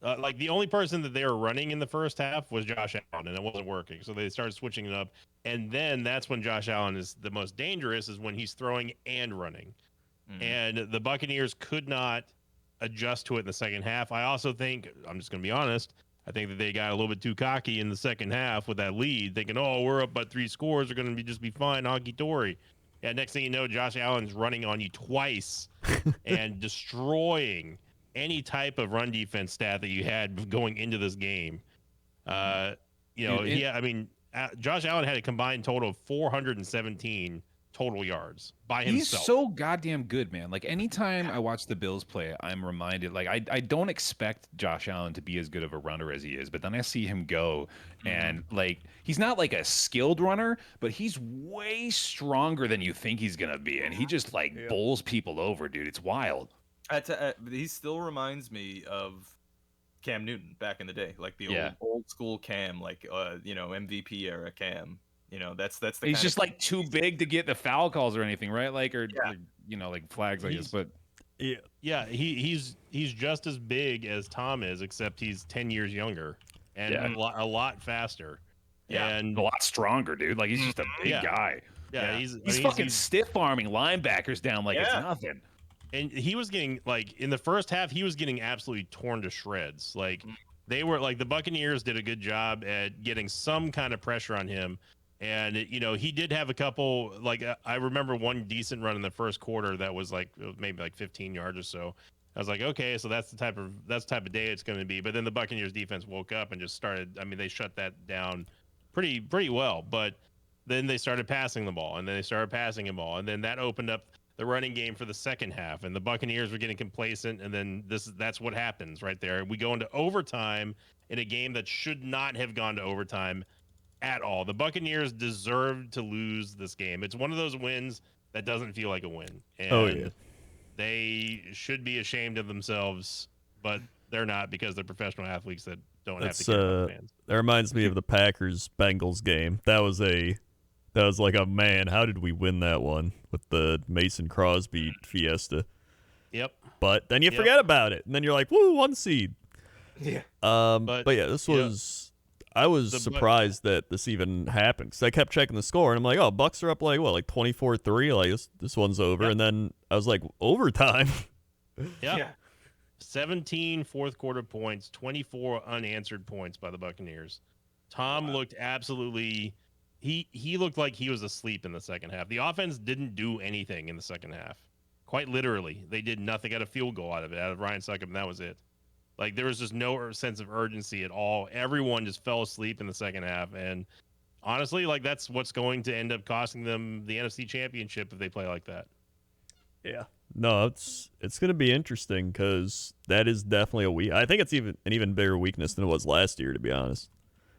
like the only person that they were running in the first half was Josh Allen, and it wasn't working. So they started switching it up. And then that's when Josh Allen is the most dangerous, is when he's throwing and running. And the Buccaneers could not adjust to it in the second half. I also think, I'm just going to be honest, I think that they got a little bit too cocky in the second half with that lead, thinking, oh, we're up by 3 scores. We're going to just be fine, honky-dory. Yeah, next thing you know, Josh Allen's running on you twice and destroying any type of run defense stat that you had going into this game. Josh Allen had a combined total of 417 total yards by himself. He's so goddamn good, man. Like anytime I watch the Bills play, I'm reminded, like I don't expect Josh Allen to be as good of a runner as he is, but then I see him go and like he's not like a skilled runner, but he's way stronger than you think he's gonna be, and he just like bowls people over, dude. It's wild. He still reminds me of Cam Newton back in the day, like the old school Cam, like MVP era Cam. You know, that's the. He's just like too big to get the foul calls or anything, right? Like like flags, I guess. But he's just as big as Tom is, except he's 10 years younger and a lot faster. Yeah, and a lot stronger, dude. Like he's just a big guy. Yeah, he's fucking stiff arming linebackers down like it's nothing. And he was getting in the first half, he was getting absolutely torn to shreds. Like they were the Buccaneers did a good job at getting some kind of pressure on him. And he did have a couple, like I remember one decent run in the first quarter that was like maybe like 15 yards or so. I was like, okay, so that's the type of day it's going to be. But then the Buccaneers defense woke up and just started. I mean, they shut that down pretty well. But then they started passing the ball, and then they started passing the ball, and then that opened up the running game for the second half. And the Buccaneers were getting complacent, and then that's what happens right there. We go into overtime in a game that should not have gone to overtime at all. The Buccaneers deserved to lose this game. It's one of those wins that doesn't feel like a win. And they should be ashamed of themselves, but they're not, because they're professional athletes that don't have to care about the fans. That reminds me of the Packers-Bengals game. That was like, oh man, how did we win that one with the Mason Crosby fiesta? Yep. But then you forget about it, and then you're like, woo, 1 seed. Yeah. But yeah, this was... I was surprised that this even happened, because I kept checking the score, and I'm like, oh, Bucks are up like 24-3? Like, this one's over. Yep. And then I was like, overtime? Yeah. 17 fourth quarter points, 24 unanswered points by the Buccaneers. Tom looked absolutely... He looked like he was asleep in the second half. The offense didn't do anything in the second half. Quite literally. They did nothing. Got a field goal out of Ryan Succop, and that was it. Like, there was just no sense of urgency at all. Everyone just fell asleep in the second half. And honestly, like, that's what's going to end up costing them the NFC Championship if they play like that. Yeah. No, it's going to be interesting, because that is definitely I think it's an even bigger weakness than it was last year, to be honest.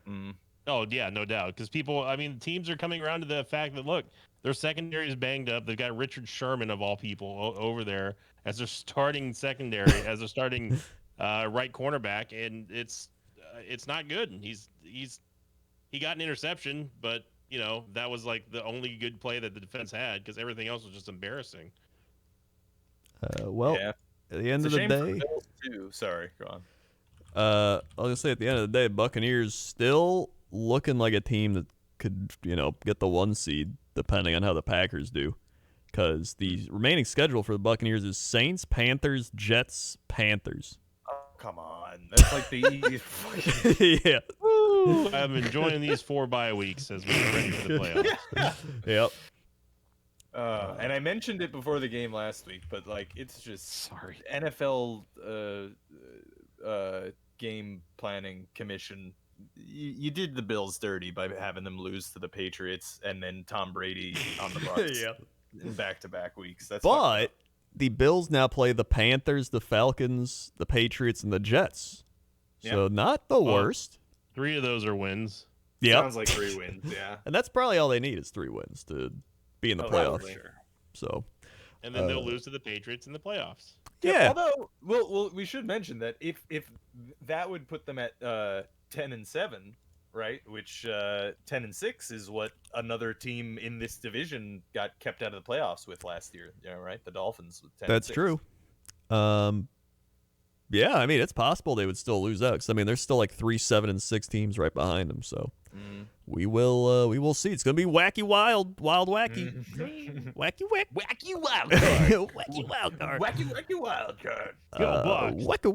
Mm. Oh, yeah, no doubt. Because teams are coming around to the fact that, look, their secondary is banged up. They've got Richard Sherman, of all people, over there as their starting secondary, as their starting right cornerback, and it's not good. He got an interception, but that was like the only good play that the defense had, because everything else was just embarrassing. At the end of the day, for Bills too. Sorry, go on. I was gonna say, at the end of the day, Buccaneers still looking like a team that could get the 1 seed, depending on how the Packers do. Because the remaining schedule for the Buccaneers is Saints, Panthers, Jets, Panthers. Come on, that's like the easiest. Yeah. Woo, I'm enjoying these 4 bye weeks as we get ready for the playoffs. Yep. And I mentioned it before the game last week, but like, it's just NFL game planning commission. You did the Bills dirty by having them lose to the Patriots and then Tom Brady on the Bucs in back-to-back weeks. But the Bills now play the Panthers, the Falcons, the Patriots, and the Jets. So not the worst. 3 of those are wins. Yeah, sounds like 3 wins. Yeah, and that's probably all they need is 3 wins to be in the playoffs. Sure. So, and then they'll lose to the Patriots in the playoffs. Yeah. Although, we should mention that if that would put them at 10-7, right? Which 10-6 is what another team in this division got kept out of the playoffs with last year. Right? The Dolphins with 10-6. That's true. Yeah, I mean, it's possible they would still lose out, because there's still like 3 7-6 teams right behind them. So we will see. It's gonna be wacky, wild, wacky, wacky wild card, wacky wild card, wacky wild card. Go Bucks. Wacky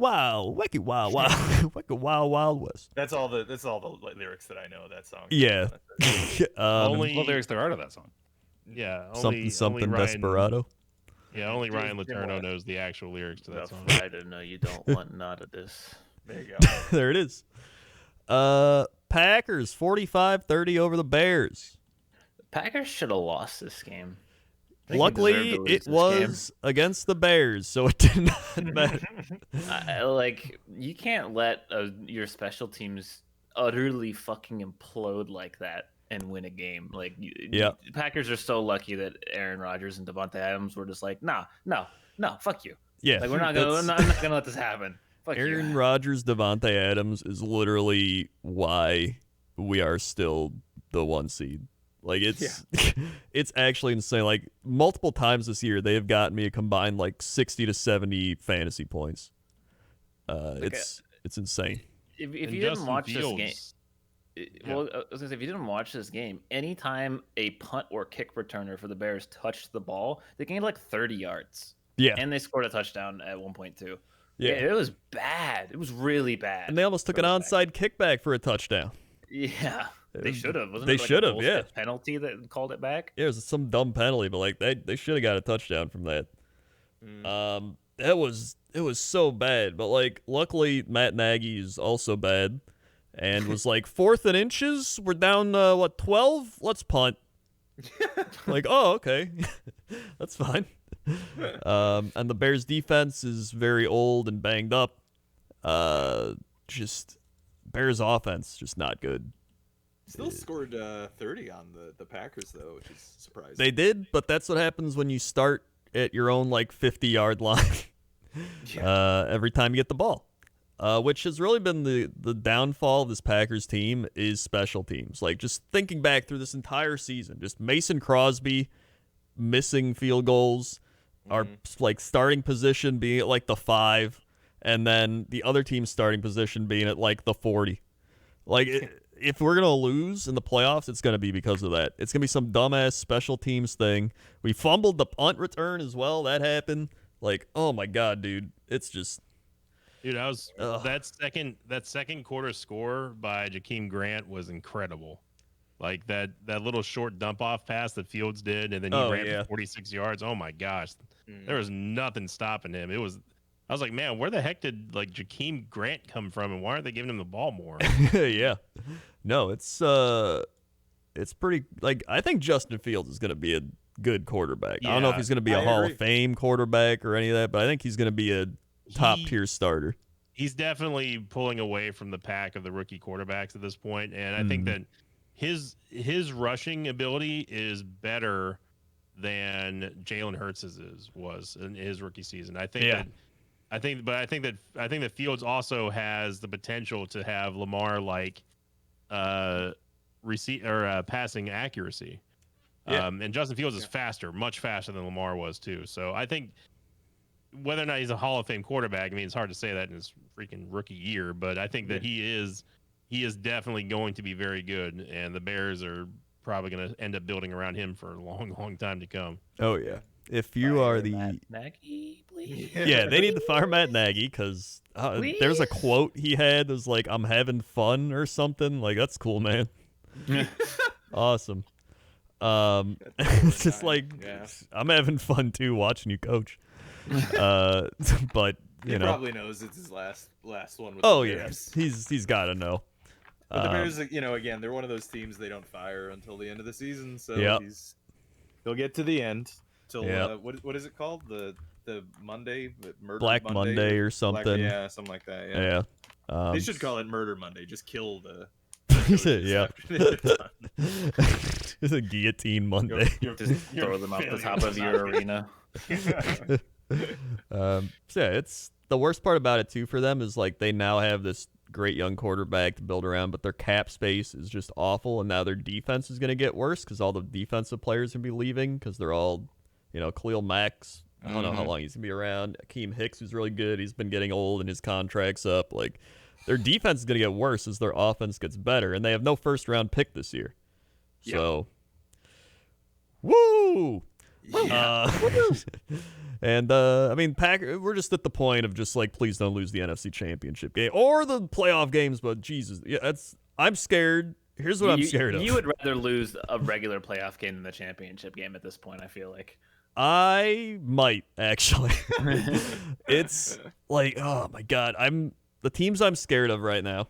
wild west. That's all the lyrics that I know of that song. Yeah. What lyrics there are to that song? Yeah. Something Ryan, desperado. Yeah, only Ryan Letourneau knows the actual lyrics to that song. I don't know. You don't want none of this. There you go. There it is. Packers 45-30 over the Bears. The Packers should have lost this game. Luckily, it was against the Bears, so it did not matter. You can't let your special teams utterly fucking implode like that and win a game. The Packers are so lucky that Aaron Rodgers and Devontae Adams were just like, no, fuck you. Yeah, I'm not gonna let this happen. Fuck Aaron Rodgers, Devontae Adams is literally why we are still the 1 seed. Like, it's actually insane. Like, multiple times this year, they have gotten me a combined 60 to 70 fantasy points. It's insane. If you didn't watch this game. Well, I was gonna say, if you didn't watch this game, anytime a punt or kick returner for the Bears touched the ball, they gained 30 yards. Yeah, and they scored a touchdown at one point too. Yeah, it was bad. It was really bad. And they almost took an onside kickback for a touchdown. Yeah, They should have. Wasn't They it like should a have, bullshit yeah. penalty that called it back? Yeah, it was some dumb penalty, but like they should have got a touchdown from that. It was so bad, but like luckily Matt Nagy is also bad, and was like 4th and inches. We're down 12. Let's punt. Like, oh, okay, that's fine. And the Bears defense is very old and banged up. Just Bears offense just not good. Still scored 30 on the Packers though, which is surprising. They did, but that's what happens when you start at your own like 50-yard line. Every time you get the ball. Which has really been the downfall of this Packers team is special teams. Like, just thinking back through this entire season, just Mason Crosby missing field goals, our like starting position being at like the 5, and then the other team's starting position being at like the 40. Like, if we're gonna lose in the playoffs, it's gonna be because of that. It's gonna be some dumbass special teams thing. We fumbled the punt return as well. That happened. Like, oh my god, dude, it's just. Dude, that second quarter score by Jakeem Grant was incredible. Like that little short dump off pass that Fields did, and then he ran for 46 yards. Oh my gosh, there was nothing stopping him. I was like, man, where the heck did like Jakeem Grant come from, and why aren't they giving him the ball more? Yeah, no, it's pretty. Like, I think Justin Fields is going to be a good quarterback. I don't know if he's going to be a Hall of Fame quarterback or any of that, but I think he's going to be a top tier starter. He's definitely pulling away from the pack of the rookie quarterbacks at this point, and I think that his rushing ability is better than Jalen Hurts' was in his rookie season. I think that Fields also has the potential to have Lamar like passing accuracy. And Justin Fields is faster, much faster than Lamar was too. So I think whether or not he's a Hall of Fame quarterback, I mean, it's hard to say that in his freaking rookie year, but I think that he is definitely going to be very good, and the Bears are probably going to end up building around him for a long, long time to come. Oh yeah, if you are the Matt Nagy, please. Yeah, they need to fire Matt Nagy because there's a quote he had that was like, "I'm having fun" or something. Like, that's cool, man. Awesome. It's just like, I'm having fun too watching you coach. But he probably knows it's his last one with the Bears. He's got to know. But the Bears, again, they're one of those teams they don't fire until the end of the season, so he'll get to the end till what is it called, the Monday, Murder Black Monday or something. Something like that. Yeah. They should call it Murder Monday. Just kill the. Yeah. It's a guillotine Monday. Just throw them off the top of your arena. It's the worst part about it too for them is like they now have this great young quarterback to build around, but their cap space is just awful, and now their defense is going to get worse because all the defensive players are going to be leaving because they're all, Khalil Mack's. I don't know how long he's going to be around. Akeem Hicks is really good. He's been getting old and his contract's up. Like, their defense is going to get worse as their offense gets better, and they have no first-round pick this year. So, woo! Yeah. And I mean, we're just at the point of just like, please don't lose the NFC Championship game or the playoff games. But Jesus, I'm scared. Here's what I'm scared of. You would rather lose a regular playoff game than the championship game at this point, I feel like. I might actually. It's like, oh my god, the teams I'm scared of right now.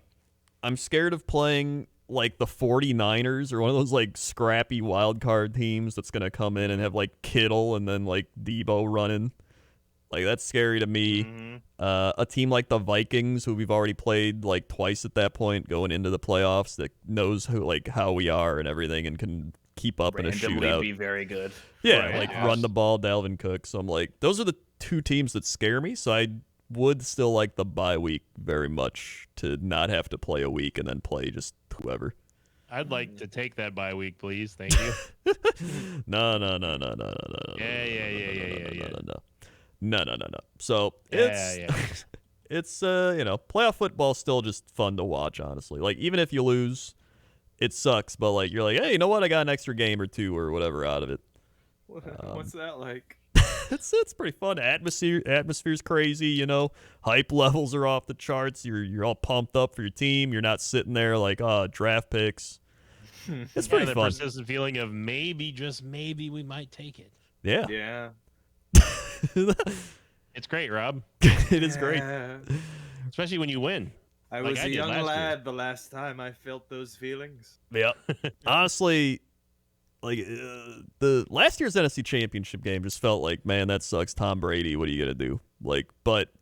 I'm scared of playing like the 49ers or one of those like scrappy wild card teams that's going to come in and have like Kittle and then like Debo running. Like, that's scary to me. A team like the Vikings, who we've already played like twice at that point going into the playoffs, that knows how we are and everything and can keep up in a shootout. Be very good. Yeah, run the ball, Dalvin Cook. So I'm like, those are the two teams that scare me. So I would still like the bye week very much to not have to play a week and then play just whoever. I'd like to take that bye week, please. Thank you. No. So it's playoff football's still just fun to watch, honestly. Like, even if you lose, it sucks, but like, you're like, hey, you know what? I got an extra game or two or whatever out of it. What's that like? It's pretty fun. Atmosphere's crazy, hype levels are off the charts. You're all pumped up for your team. You're not sitting there like, draft picks. It's pretty the fun. persistent feeling of maybe, just maybe, we might take it. Yeah. Yeah. It's great, Rob. It is great. Especially when you win. I Like was I a did young last year. lad the last time I felt those feelings. Yeah. Honestly, like the last year's NFC Championship game just felt like, man, that sucks. Tom Brady, what are you gonna do? Like, but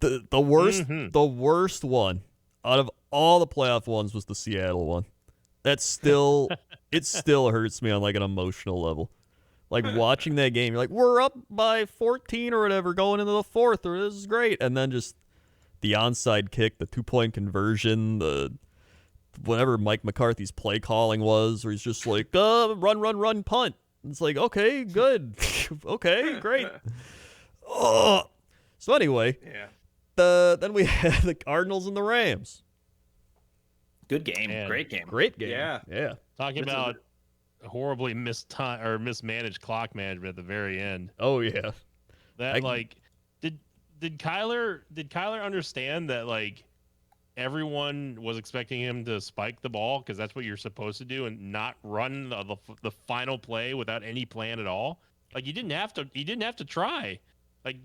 the worst one out of all the playoff ones was the Seattle one. That's still it still hurts me on like an emotional level. Like watching that game, you're like, we're up by 14 or whatever going into the fourth, or this is great, and then just the onside kick, the 2-point conversion, the whatever Mike McCarthy's play calling was, where he's just like, run, punt. It's like, okay, good. Okay, great. Oh. So anyway, then we had the Cardinals and the Rams. Good game. Man. Great game. Great game. Yeah. Talking about horribly mismanaged clock management at the very end. Oh yeah. That did Kyler understand that like everyone was expecting him to spike the ball because that's what you're supposed to do and not run the final play without any plan at all? Like you didn't have to try. Like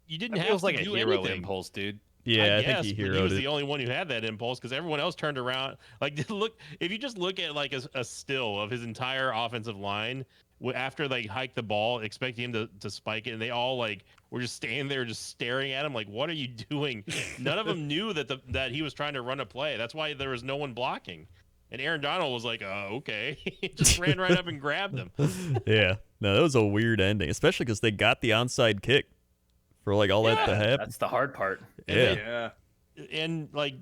you didn't have feels to like a do hero anything. impulse, dude. Yeah, I guess, think he but he was heroed the it. only one who had that impulse because everyone else turned around. Like, if you just look at like a still of his entire offensive line after they hiked the ball, expecting him to spike it, and they all like were just standing there, just staring at him, like, "What are you doing?" None of them knew that he was trying to run a play. That's why there was no one blocking. And Aaron Donald was like, okay. He just ran right up and grabbed him. Yeah. No, that was a weird ending, especially because they got the onside kick for like all that to happen. That's the hard part. Yeah. And like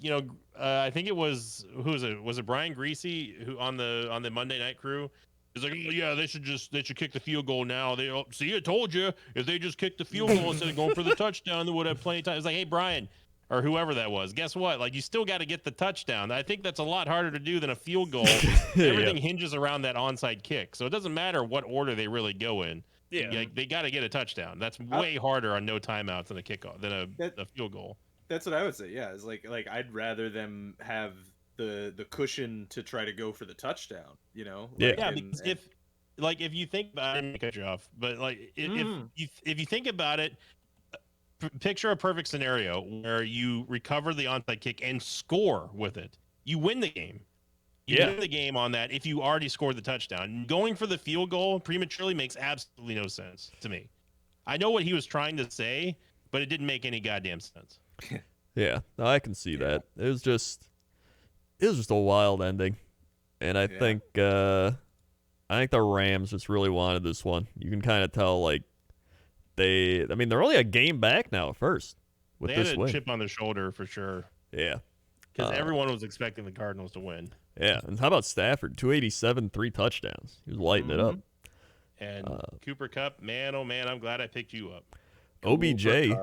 I think it was was it Brian Greasy who on the Monday Night Crew is like, oh, yeah, they should kick the field goal now. See, I told you, if they just kicked the field goal instead of going for the touchdown, they would have plenty of time. It's like, hey, Brian, or whoever that was, guess what? Like, you still got to get the touchdown. I think that's a lot harder to do than a field goal. Everything hinges around that onside kick, so it doesn't matter what order they really go in. Yeah, they got to get a touchdown. That's way harder on no timeouts than a kickoff than a field goal. That's what I would say. Yeah, it's like I'd rather them have the cushion to try to go for the touchdown. You know. Because if you think about it, I didn't cut you off, but like if you think about it, picture a perfect scenario where you recover the onside kick and score with it. You win the game. You win the game on that if you already scored the touchdown. Going for the field goal prematurely makes absolutely no sense to me. I know what he was trying to say, but it didn't make any goddamn sense. Yeah, no, I can see that. It was just a wild ending, and I think the Rams just really wanted this one. You can kind of tell, like they're only a game back now at first with this win. They had a chip on their shoulder for sure. Yeah, because everyone was expecting the Cardinals to win. Yeah, and how about Stafford? 287, 3 touchdowns. He was lighting it up. And Cooper Kupp, man, oh man, I'm glad I picked you up. OBJ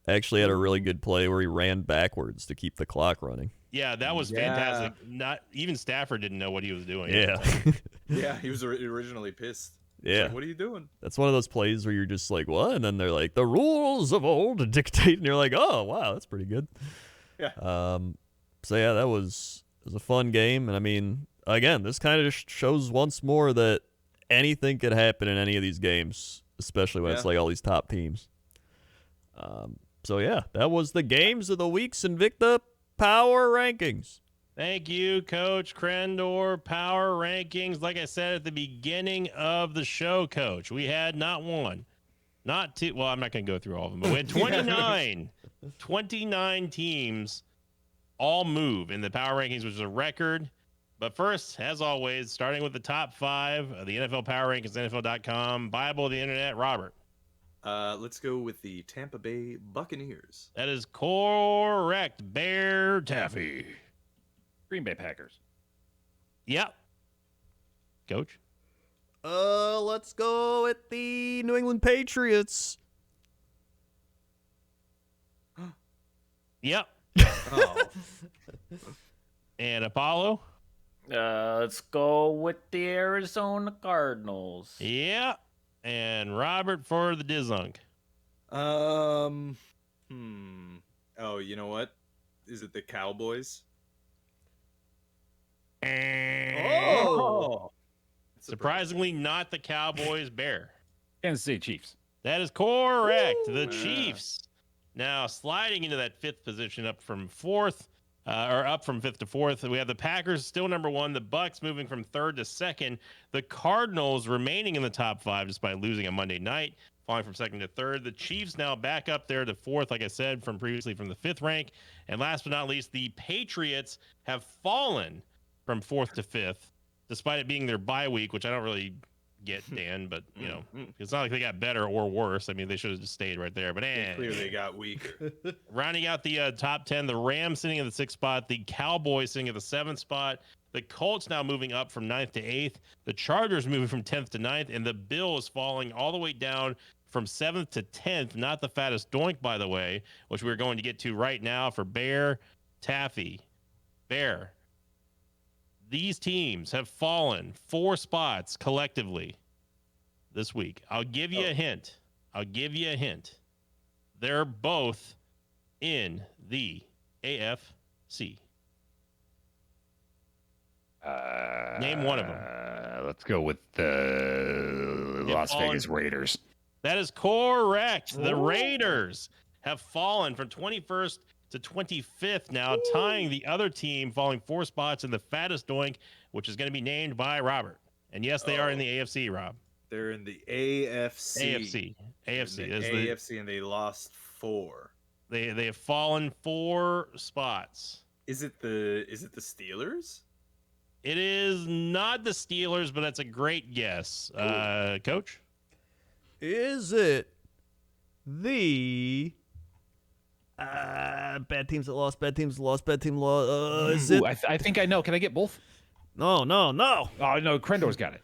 actually had a really good play where he ran backwards to keep the clock running. Yeah, that was fantastic. Not even Stafford didn't know what he was doing. Yeah. Yeah, he was originally pissed. Yeah. Like, what are you doing? That's one of those plays where you're just like, what? And then they're like, the rules of old dictate. And you're like, oh, wow, that's pretty good. Yeah. So, yeah, it was a fun game. And, I mean, again, this kind of just shows once more that anything could happen in any of these games, especially when it's like all these top teams. So, yeah, that was the games of the week's Invicta Power Rankings. Thank you, Coach Crendor. Power rankings. Like I said at the beginning of the show, Coach, we had not one, not two. Well, I'm not going to go through all of them, but we had 29 teams all move in the power rankings, which is a record. But first, as always, starting with the top 5 of the NFL Power Rankings, NFL.com, Bible of the Internet, Robert. Let's go with the Tampa Bay Buccaneers. That is correct. Bear Taffy. Green Bay Packers. Yep. Coach? Let's go with the New England Patriots. Yep. Oh. And Apollo? Let's go with the Arizona Cardinals. Yeah. And Robert for the Dizunk. Oh, you know what? Is it the Cowboys? Oh. Surprisingly, not the Cowboys. Bear. Kansas City Chiefs. That is correct. Woo! The Chiefs now sliding into that 5th position up from 4th, or up from 5th to 4th. We have the Packers still number 1. The Bucks moving from 3rd to 2nd. The Cardinals remaining in the top 5 despite losing on Monday night, falling from 2nd to 3rd. The Chiefs now back up there to 4th, like I said, from previously from the 5th rank. And last but not least, the Patriots have fallen from 4th to 5th, despite it being their bye week, which I don't really get, Dan, but you know, it's not like they got better or worse. I mean, they should have just stayed right there. But They clearly got weaker. rounding out the top 10, the Rams sitting at the 6th spot, the Cowboys sitting at the 7th spot, the Colts now moving up from 9th to 8th, the Chargers moving from 10th to 9th, and the Bills falling all the way down from 7th to 10th. Not the fattest doink, by the way, which we're going to get to right now for Bear Taffy. Bear, these teams have fallen 4 spots collectively this week. I'll give you a hint. They're both in the AFC. Name one of them. Let's go with the Las Vegas Raiders. That is correct. The Raiders have fallen from 21st to 25th now, tying the other team, falling 4 spots in the fattest doink, which is going to be named by Robert. And yes, they are in the AFC, Rob. They're in the AFC. AFC. In the AFC, and they lost 4. They have fallen 4 spots. Is it the Steelers? It is not the Steelers, but that's a great guess. Coach? Is it the bad teams that lost, bad teams that lost, bad team lost? Is it? I think I know. Can I get both? No. Oh, no. Crendor's got it.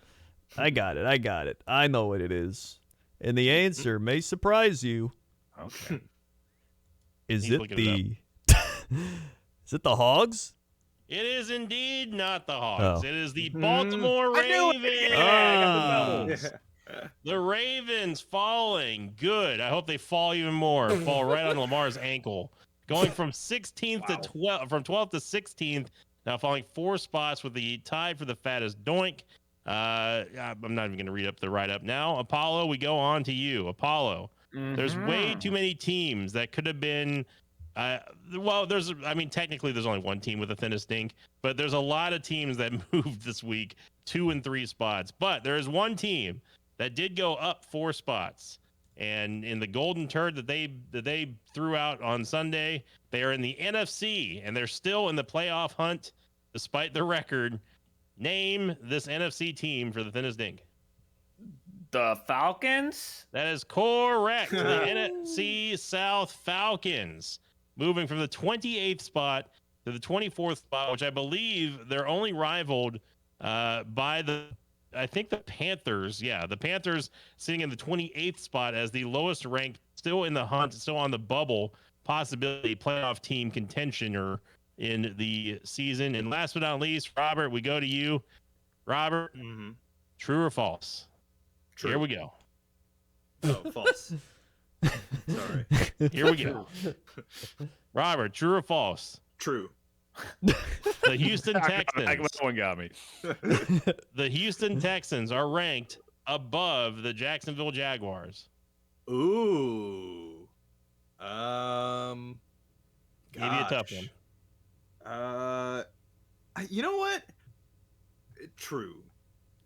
I got it. I know what it is. And the answer may surprise you. Okay. Is He's it looking the Is it the Hogs? It is indeed not the Hawks. Oh. It is the Baltimore I knew it. Ravens. The Ravens falling. Good. I hope they fall even more. Fall right on Lamar's ankle. Going from 16th to 12th, from 12th to 16th. Now falling 4 spots with the tie for the fattest doink. I'm not even going to read up the write-up now. Apollo, we go on to you. Apollo, there's way too many teams that could have been technically there's only one team with the thinnest dink, but there's a lot of teams that moved this week 2 and 3 spots. But there is one team that did go up 4 spots. And in the golden turd that they threw out on Sunday, they are in the NFC and they're still in the playoff hunt despite their record. Name this NFC team for the thinnest dink. The Falcons? That is correct. The NFC South Falcons moving from the 28th spot to the 24th spot, which I believe they're only rivaled by the Panthers. Yeah, the Panthers sitting in the 28th spot as the lowest ranked, still in the hunt, still on the bubble, possibility playoff team contention in the season. And last but not least, Robert, we go to you. Robert, true or false? True. Here we go. Oh, false. Sorry. Here we go. Robert, true or false? True. The Houston Texans. That one got me. The Houston Texans are ranked above the Jacksonville Jaguars. Ooh. Give you a tough one. You know what? True.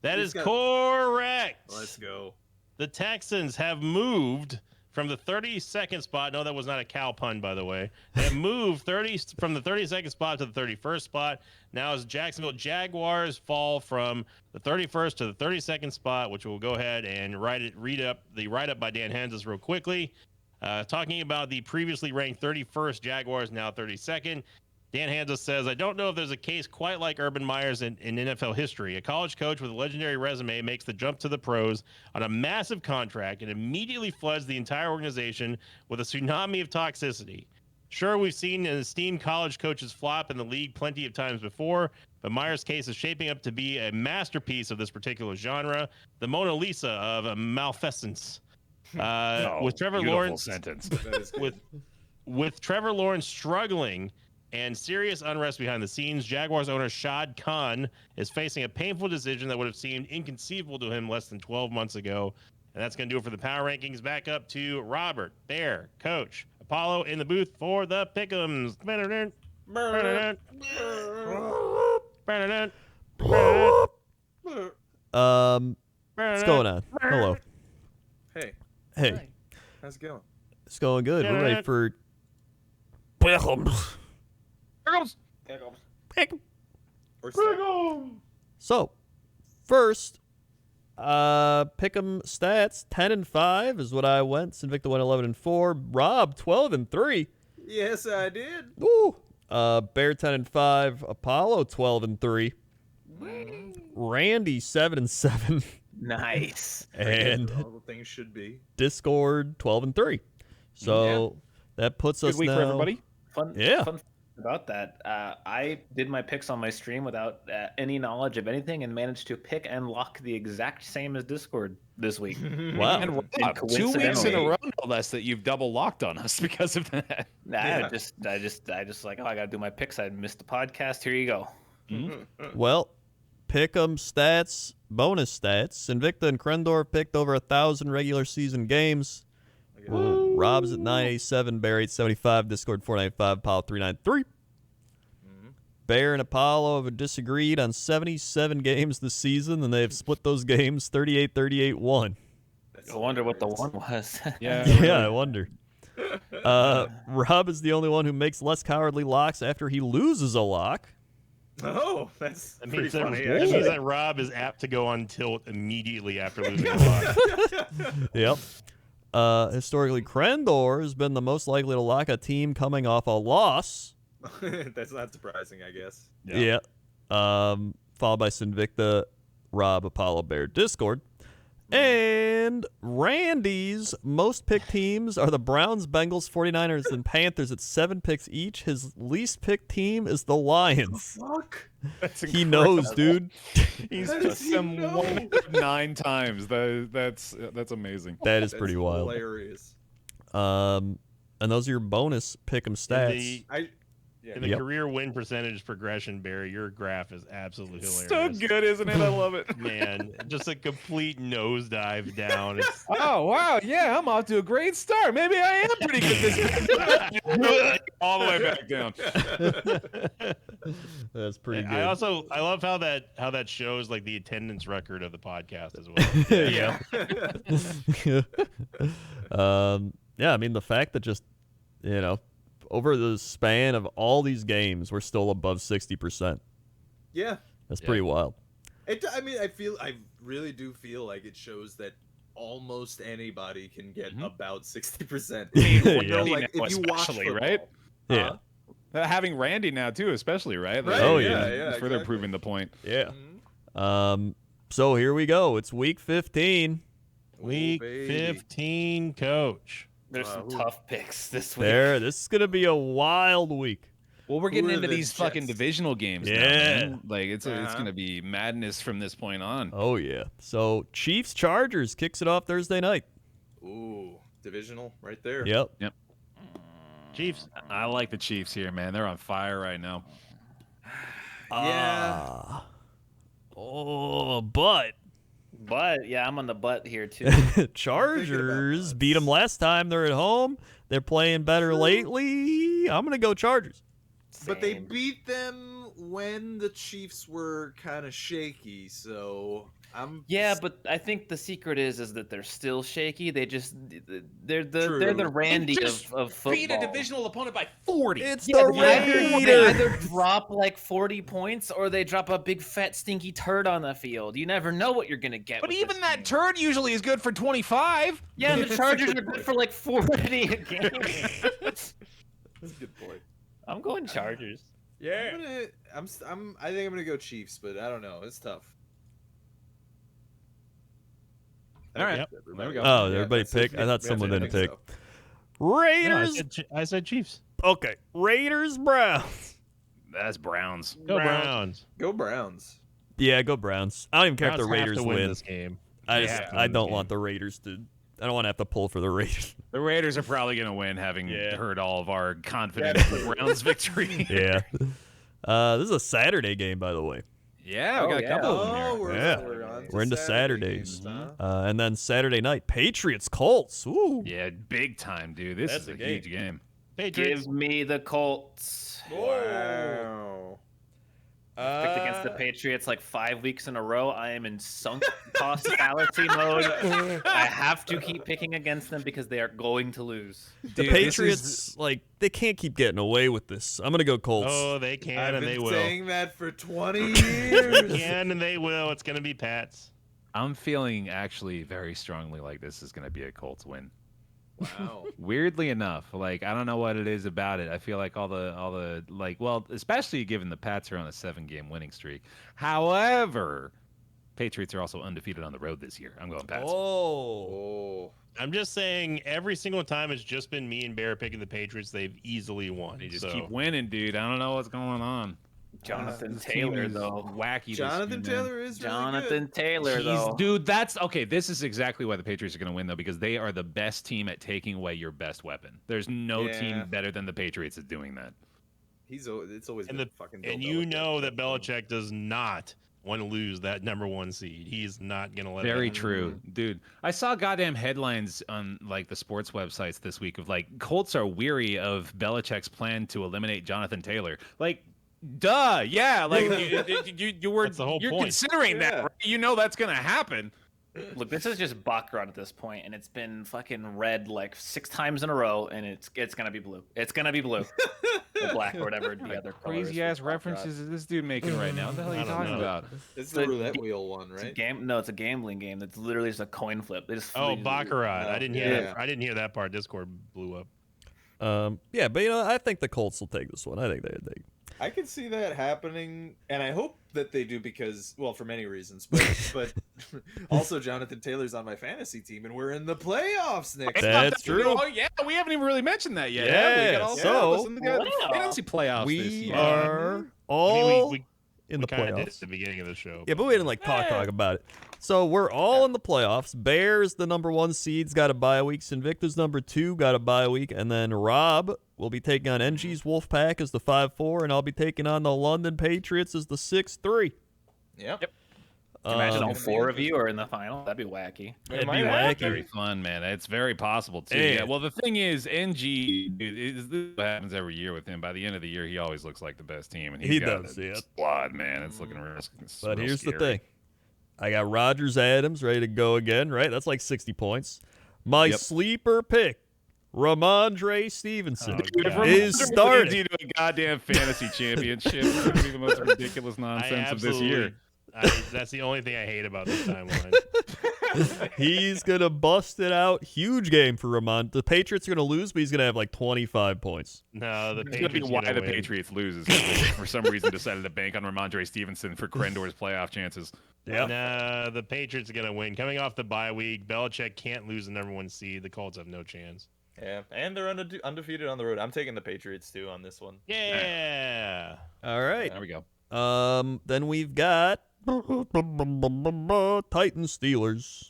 That is correct. Let's go. The Texans have moved from the 32nd spot. No, that was not a cow pun, by the way. They have moved from the 32nd spot to the 31st spot. Now, as Jacksonville Jaguars fall from the 31st to the 32nd spot, which we'll go ahead and read up the write-up by Dan Hansis real quickly. Talking about the previously ranked 31st Jaguars, now 32nd. Dan Hansis says, I don't know if there's a case quite like Urban Meyer's in NFL history. A college coach with a legendary resume makes the jump to the pros on a massive contract and immediately floods the entire organization with a tsunami of toxicity. Sure, we've seen esteemed college coaches flop in the league plenty of times before, but Meyer's case is shaping up to be a masterpiece of this particular genre, the Mona Lisa of malfeasance. With Trevor Lawrence sentence. with Trevor Lawrence struggling and serious unrest behind the scenes. Jaguars owner Shad Khan is facing a painful decision that would have seemed inconceivable to him less than 12 months ago. And that's going to do it for the power rankings. Back up to Robert, Bear, Coach, Apollo in the booth for the Pick'ems. What's going on? Hello. Hey, Hey. how's it going? It's going good. We're ready for Pick'ems. Or second? So, first, Pick'em stats 10-5 is what I went. Invicta went 11-4. Rob 12-3. Yes, I did. Woo. Bear 10-5. Apollo 12-3. Randy 7-7. Nice. And all the things should be. Discord 12-3. So that puts us Good week now. for everybody. Fun about that. I did my picks on my stream without any knowledge of anything and managed to pick and lock the exact same as Discord this week. Wow. And Rob, 2 weeks in a coincidentally- row, no less, that you've double locked on us because of that. I just like, oh, I gotta do my picks. I missed the podcast. Here you go. Well, Pick'em stats, bonus stats. Invicta and Krendor picked over 1,000 regular season games. Rob's at 987, Bear 875, Discord 495, Apollo 393. Bear and Apollo have disagreed on 77 games this season, and they've split those games 38-38-1. I wonder what the one was. Yeah, I wonder. Rob is the only one who makes less cowardly locks after he loses a lock. Oh, that's That pretty means funny. that, actually. means that Rob is apt to go on tilt immediately after losing a lock. Yep. Historically, Krendor has been the most likely to lock a team coming off a loss. That's not surprising, I guess. Yeah. Followed by Sinvicta, Rob, Apollo, Bear, Discord. And Randy's most picked teams are the Browns, Bengals, 49ers, and Panthers at 7 picks each. His least picked team is the Lions. Fuck. That's He knows, dude. He's How does just he them know? 109 times. That's amazing. That is That's pretty wild. hilarious. And those are your bonus pick'em stats. In the career win percentage progression, Barry, your graph is absolutely hilarious. So good, isn't it? I love it. Man, just a complete nosedive down. It's, Oh wow, yeah, I'm off to a great start. Maybe I am pretty good this all the way back down. That's pretty good. I love how that shows like the attendance record of the podcast as well. Yeah, I mean the fact that just over the span of all these games we're still above 60%. Yeah. That's pretty wild. I really do feel like it shows that almost anybody can get about 60%. Yeah. Like if you watch Especially, football. right? Yeah. Having Randy now too, especially, right? Right, Oh, yeah, Further exactly. proving the point. Yeah. Mhm. So here we go. It's week 15. Week baby. 15, coach. There's some tough picks this week. This is gonna be a wild week. Well, we're getting Who are into the these fucking Jets? divisional games. Yeah. now, man. Like it's Uh-huh. gonna be madness from this point on. Oh yeah. So Chiefs Chargers kicks it off Thursday night. Ooh, divisional right there. Yep. Chiefs. I like the Chiefs here, man. They're on fire right now. Yeah. But But yeah, I'm on the butt here too. Chargers beat them last time. They're at home. They're playing better lately. I'm gonna go Chargers. But they Same. beat them when the Chiefs were kind of shaky, so I'm Yeah, but I think the secret is that they're still shaky. They're the True. Randy of football. Beat a divisional opponent by 40. It's Yeah, the they Raiders. either drop like 40 points or they drop a big fat stinky turd on the field. You never know what you're gonna get. But with even this that team. turd usually is good for 25. Yeah, and the That's a Chargers good are good point. for like 40 a game. That's a good point. I'm going Chargers. I think I'm gonna go Chiefs, but I don't know. It's tough. All right. Yep. There we go. Oh, Yeah, everybody that's pick. it. I thought Yeah, someone I didn't think pick. so. Raiders. I said Chiefs. Okay. Raiders Browns. That's Browns. Go Browns. Go Browns. Yeah, go Browns. I don't even care if Browns the have Raiders to win win. this game. I They just have to I win don't this want game. the Raiders to don't want to have to pull for the Raiders. The Raiders are probably going to win, having heard all of our confidence in the Browns' victory. Yeah. This is a Saturday game, by the way. Yeah, we got a couple of them here. We're into Saturdays. And then Saturday night, Patriots Colts. Ooh. Yeah, big time, dude. This is a huge game. Give me the Colts. Wow. Picked against the Patriots like 5 weeks in a row. I am in sunk cost fallacy mode. I have to keep picking against them because they are going to lose. The Patriots, they can't keep getting away with this. I'm going to go Colts. Oh, they can and they will. I've been saying that for 20 years. They can and they will. It's going to be Pats. I'm feeling actually very strongly like this is going to be a Colts win. Wow. Weirdly enough, I don't know what it is about it. I feel like all the especially given the Pats are on a 7-game winning streak. However, Patriots are also undefeated on the road this year. I'm going Pats. Oh. I'm just saying every single time it's just been me and Bear picking the Patriots, they've easily won. They just keep winning, dude. I don't know what's going on. Jonathan Taylor, though. Wacky. Jonathan Taylor is really Jonathan good. Taylor, though. Dude, that's okay. This is exactly why the Patriots are going to win, though, because they are the best team at taking away your best weapon. There's no team better than the Patriots at doing that. It's always and been fucking. And you know that Belichick does not want to lose that number 1 seed. He's not going to let it happen. Very true, dude. I saw goddamn headlines on the sports websites this week of Colts are weary of Belichick's plan to eliminate Jonathan Taylor. Duh, yeah, you were you're point. considering that, right? You know that's gonna happen. Look, this is just Baccarat at this point, and it's been fucking red 6 times in a row, and it's gonna be blue. It's gonna be blue, or black, or whatever the other crazy ass references is this dude making right now? What the hell are you talking about? It's the roulette wheel one, right? It's a gambling game. That's literally just a coin flip. They just Baccarat. I didn't hear that. I didn't hear that part. Discord blew up. But I think the Colts will take this one. I think they. I can see that happening, and I hope that they do because, well, for many reasons, but also Jonathan Taylor's on my fantasy team, and we're in the playoffs next. That's true. Oh yeah, we haven't even really mentioned that yet. Yeah, we got all fantasy playoffs. We are all in the playoffs. At the beginning of the show. Yeah, but we didn't talk about it. So we're all in the playoffs. Bears, the number 1 seeds, got a bye week. Invictus, number 2, got a bye week. And then Rob will be taking on NG's Wolfpack as the 5-4, and I'll be taking on the London Patriots as the 6-3. Yep. Imagine all 4 of you are in the final. That'd be wacky. It'd be wacky. Very fun, man. It's very possible too. Hey. Yeah. Well, the thing is, NG, dude, this happens every year with him. By the end of the year, he always looks like the best team, and He got does, a yeah. squad, man. It's looking real. But real here's scary. the thing. I got Rodgers Adams ready to go again, right? That's 60 points. My sleeper pick, Ramondre Stevenson, is starting. To a goddamn fantasy championship. It's going to be the most ridiculous nonsense of this year. That's the only thing I hate about this timeline. He's going to bust it out. Huge game for Ramon. The Patriots are going to lose, but he's going to have 25 points. No, the It's Patriots going to be why the win. Patriots lose. Is 'cause they, for some reason, decided to bank on Ramondre Stevenson for Crendor's playoff chances. Yeah. No, the Patriots are going to win. Coming off the bye week, Belichick can't lose the number 1 seed. The Colts have no chance. Yeah, and they're undefeated on the road. I'm taking the Patriots too on this one. Yeah. All right. There we go. Then we've got Titans Steelers.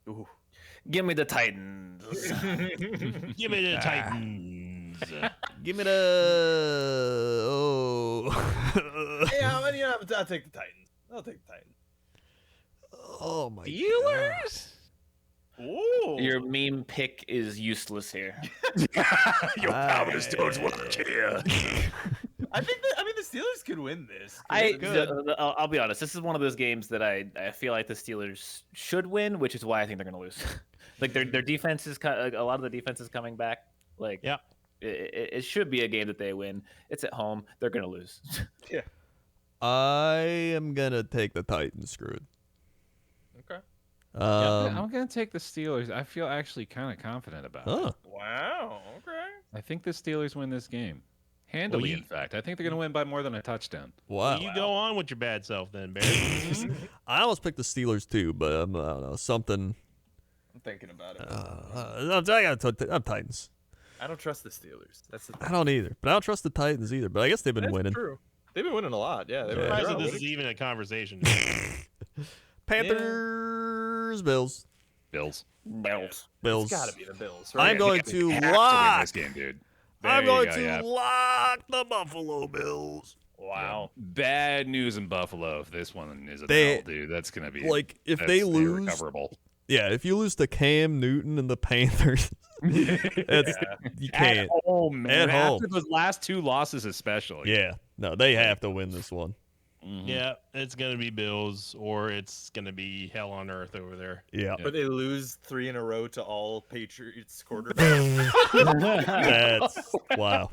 Ooh. Give me the Titans. Give me the Titans. Give me the Yeah, I'll take the Titans. I'll take the Titans. Oh my Steelers? Ooh. Your meme pick is useless here. Your powers don't work here. I think the Steelers could win this. I'll be honest. This is one of those games that I feel like the Steelers should win, which is why I think they're going to lose. Their defense is a lot of the defense is coming back. Yeah. It should be a game that they win. It's at home. They're going to lose. Yeah. I am gonna take the Titans. Screwed. Okay. I'm going to take the Steelers. I feel actually kind of confident about it. Wow. Okay. I think the Steelers win this game. Handily, Well, in fact. I think they're going to win by more than a touchdown. Wow. You go on with your bad self then, Bear. I almost picked the Steelers too, but I don't know, something. I'm thinking about it. I'm Titans. I don't trust the Steelers. That's the thing. I don't either, but I don't trust the Titans either. But I guess they've been That's winning. true. They've been winning a lot. Yeah. I'm surprised that this is even a conversation. Panthers, Bills. Bills. Bills. Bills. It's got to be the Bills, right? I'm going to Have to win lock. this game, dude. I'm There you going go, to yeah. lock the Buffalo Bills. Wow. Bad news in Buffalo if this one is a They- L, dude. That's gonna be Like if that's they lose, irrecoverable. yeah, if you lose to Cam Newton and the Panthers, it's, you can't. At home, man. At home. After those last 2 losses, especially. Yeah, no, they have to win this one. Mhm. Yeah, it's gonna be Bills, or it's gonna be hell on earth over there. Yeah, But they lose 3 in a row to all Patriots quarterbacks. that's wow.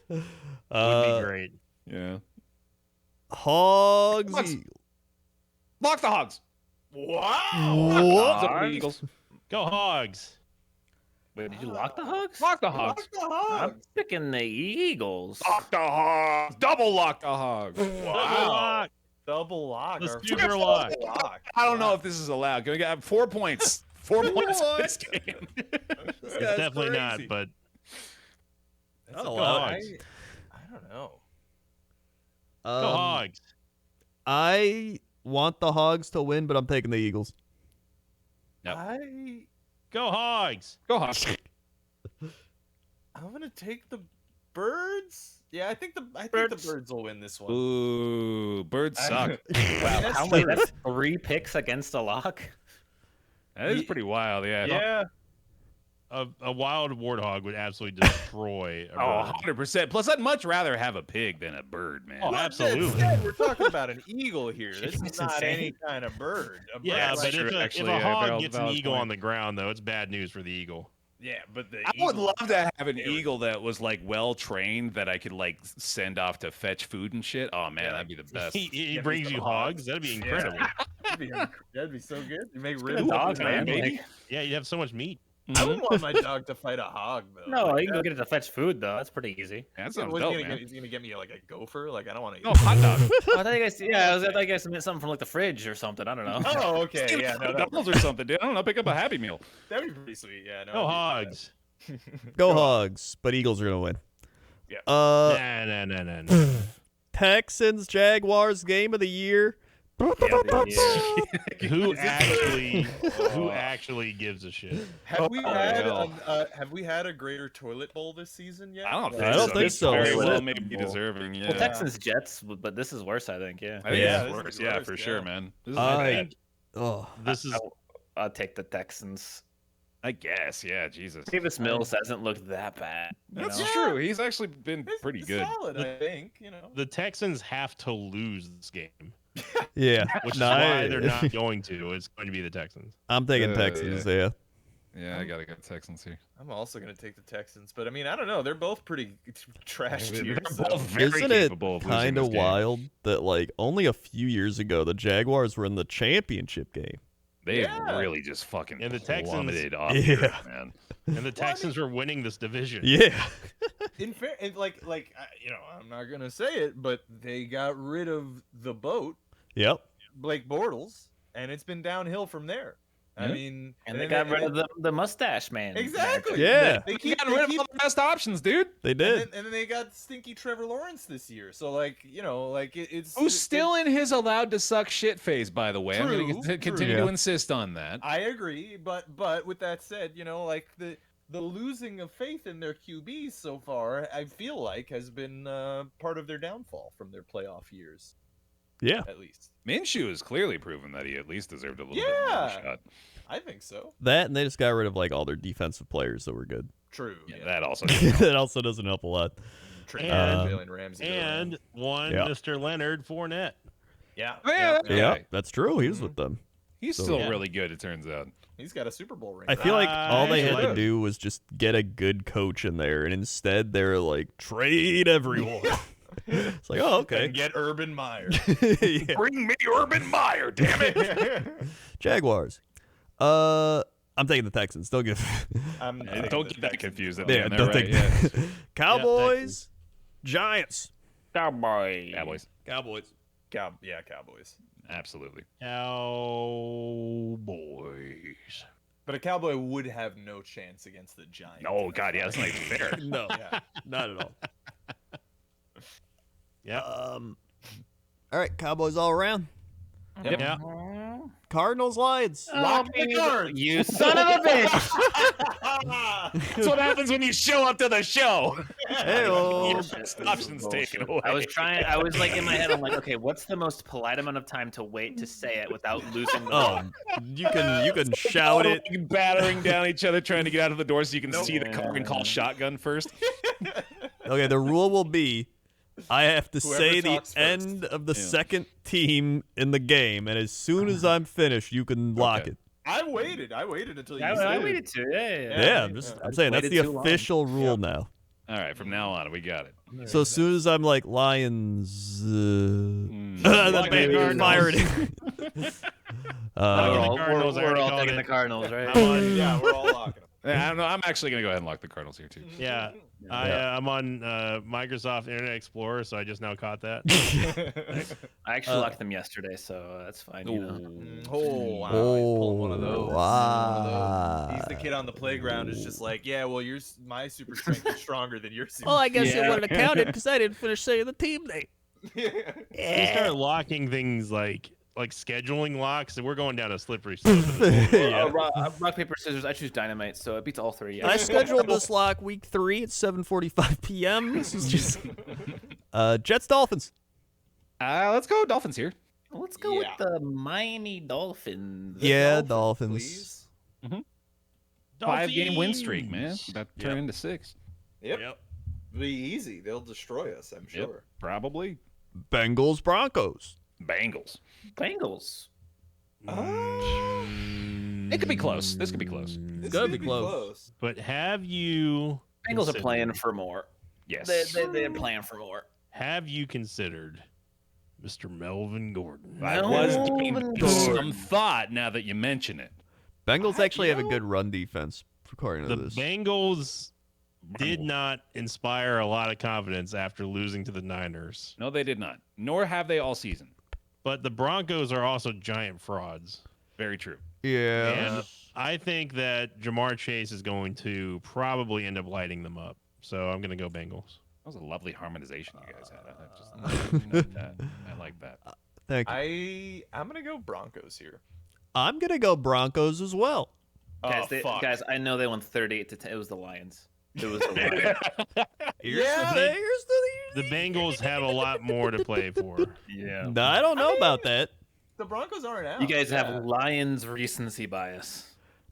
Would be great. Yeah. Hogs. Hogs. Lock the Hogs. Wow! What? Up the Eagles. Go Hogs. Wait, did you lock the Hogs? Lock the Hogs. I'm picking the Eagles. Lock the Hogs. Double lock the Hogs. Wow! Double lock. The Our super first lock. double lock. I don't know if this is allowed. Can we get 4 points? 4 points in this game. It's definitely not, but That's go a lot. Hogs. I don't know. Go Hogs. I want the Hogs to win, but I'm taking the Eagles. Yep. Go Hogs. Go Hogs. I'm gonna take the Birds. Yeah, I think the Birds will win this one. Ooh, Birds suck. Wow, that's how many? true. That's 3 picks against a lock. That is pretty wild, yeah. Yeah. A wild warthog would absolutely destroy a Oh, bird. 100%. Plus, I'd much rather have a pig than a bird, man. Oh, Well, absolutely. instead, we're talking about an eagle here. This That's is not insane. any kind of bird. A bird Yeah, like- but true, if actually, a yeah, hog valid- gets an valid eagle point. on the ground, though, it's bad news for the eagle. yeah, but the I would eagle- love to have an eagle that was like well trained that I could like send off to fetch food and shit. Oh man, Yeah. that'd be the best. He Yeah, brings some you hogs. hogs. That'd be Yeah. incredible. That'd be so good. You make Good ribs. dogs, every man. time. baby. Yeah, you'd have so much meat. I wouldn't want my dog to fight a hog though. No, Like, you can go get it to fetch food though. That's pretty easy. That yeah, sounds what's he dope, gonna man. get? He's gonna get me like a gopher. Like I don't want to. No, hot dog. I thought you guys, yeah, I thought you guys meant something from like the fridge or something. I don't know. Oh, okay. Steal Yeah, it no, from that, McDonald's or something, dude. I don't know. Pick up a Happy Meal. that'd be pretty sweet. Yeah, no. Go I'd be- Hogs. Go Hogs, but Eagles are gonna win. Yeah. Nah. Texans Jaguars game of the year. Who actually gives a shit? Have we had hell. have we had a greater toilet bowl this season yet? I don't think I don't so. think It's so. Very Is well it? maybe deserving, yeah. Well, Texans Jets, but this is worse, I think. Yeah. I think Yeah. this is This worse. is Yeah, worse, for yeah. sure, man. This is I- Oh, This is I'll take the Texans. I guess, yeah, Jesus. Davis Mills hasn't looked that bad. you That's know? true. He's actually been It's pretty good. Solid, I think. You know. the Texans have to lose this game, yeah. which is No, why they're not going to. It's going to be the Texans. I'm taking Yeah, Texans. Yeah. Yeah, I gotta go Texans here. I'm also gonna take the Texans, but I mean, I don't know. They're both pretty trash They're here. both So. very Isn't it capable of losing kind this of game. wild that like only a few years ago the Jaguars were in the championship game? They Yeah. really just fucking And the Texans- plummeted off Yeah. here, man. And the Texans were winning this division. Yeah. In fair, you know, I'm not gonna say it, but they got rid of the boat, Yep. Blake Bortles, and it's been downhill from there. I Yeah. mean, And they got rid of the mustache man. exactly. Yeah. They They keep got rid of all the best options, dude. They and did. then they got stinky Trevor Lawrence this year. So like, you know, like it's Who's still in his allowed to suck shit phase, by the way. I'm True, going to continue true. to insist on that. I agree, but with that said, you know, like the losing of faith in their QBs so far, I feel like has been part of their downfall from their playoff years, Yeah. at least. Minshew has clearly proven that he at least deserved a little bit Yeah. more shot. I think so. That and they just got rid of like all their defensive players that were good. True. Yeah, Yeah. that also. That also doesn't help a lot. Trent And- Jalen Ramsey. And one Yeah. Mr. Leonard Fournette. yeah, Yeah, Yeah, Okay. that's true. He was Mhm. with them. He's So- still Yeah. really good, it turns out. he's got a Super Bowl ring. I feel like all they had to Actually. do was just get a good coach in there, and instead they're like trade everyone. It's like, oh, okay. And get Urban Meyer. Yeah. Bring me Urban Meyer, damn it! Jaguars. I'm taking the Texans. Don't get. Don't get that confused. Yeah, They're don't right, take yeah. Cowboys, Giants, Cowboy. Cowboys. Cowboys. Cowboys. Absolutely. Cowboys. But a Cowboy would have no chance against the Giants. Oh, God, yeah, that's not even fair. No, Yeah. not at all. Yeah. All right, Cowboys all around. Yep. Yeah. Cardinals Lions. Lock the cards. You son of a bitch! That's what happens when you show up to the show. Hey-o. Your best options taken away. I was like in my head, I'm like, okay, what's the most polite amount of time to wait to say it without losing the Oh, you can shout it. Like battering down each other, trying to get out of the door so you can see the car and call shotgun first. Okay, the rule will be I have to Whoever say the talks first. end of the second team in the game, and as soon as I'm finished, you can lock it. I waited until you I said it. waited too. Yeah, I'm saying that's the waited too long. official rule now. All right, from now on, we got it. So as soon as I'm like Lions, then Lock bang, the Cardinals. fire it. We're all Cardinals, I already called taking it. the Cardinals, right? Yeah, we're all locking them. Yeah, I'm actually gonna go ahead and lock the Cardinals here too. Yeah, I'm on Microsoft Internet Explorer, so I just now caught that. I actually locked them yesterday, so that's fine. You know. Oh, wow. He's pulling one of those. Wow. He's the kid on the playground who's just like, yeah, well, my super strength is stronger than your super Well, I guess Yeah. it wouldn't have counted because I didn't finish saying the team name. strength. We started locking things like scheduling locks, and we're going down a slippery slope. Rock, paper, scissors. I choose dynamite, so it beats all three. Yeah. I scheduled this lock week 3 at 7:45 p.m. This is just Jets Dolphins. Let's go Dolphins here. Let's go with the Miami Dolphins. Yeah, Dolphins. Please. 5-game win streak, man. Dolphins. That turned into 6. Yep. Be easy. They'll destroy us, I'm sure. Yep, probably. Bengals Broncos. Bengals. Bengals. It could be close. This could be close. This Gotta could be close. But have you Bengals are considered- playing for more. Yes. They're playing for more. Have you considered Mr. Melvin Gordon? I was Melvin giving Gordon. some thought now that you mention it. Bengals actually have a good run defense, according to The this. Bengals did not inspire a lot of confidence after losing to the Niners. No, they did not. Nor have they all season. But the Broncos are also giant frauds. Very true. Yeah. And I think that Jamar Chase is going to probably end up lighting them up. So I'm going to go Bengals. That was a lovely harmonization you guys had. I like that. Thank you. I'm gonna go Broncos here. I'm going to go Broncos as well. Guys, Fuck. guys, I know they won 38-10. It was the Lions. It was the Lions. Yeah. The Bengals have a lot more to play for. Yeah. No, I don't know about that. The Broncos aren't out. You guys Yeah. have Lions recency bias.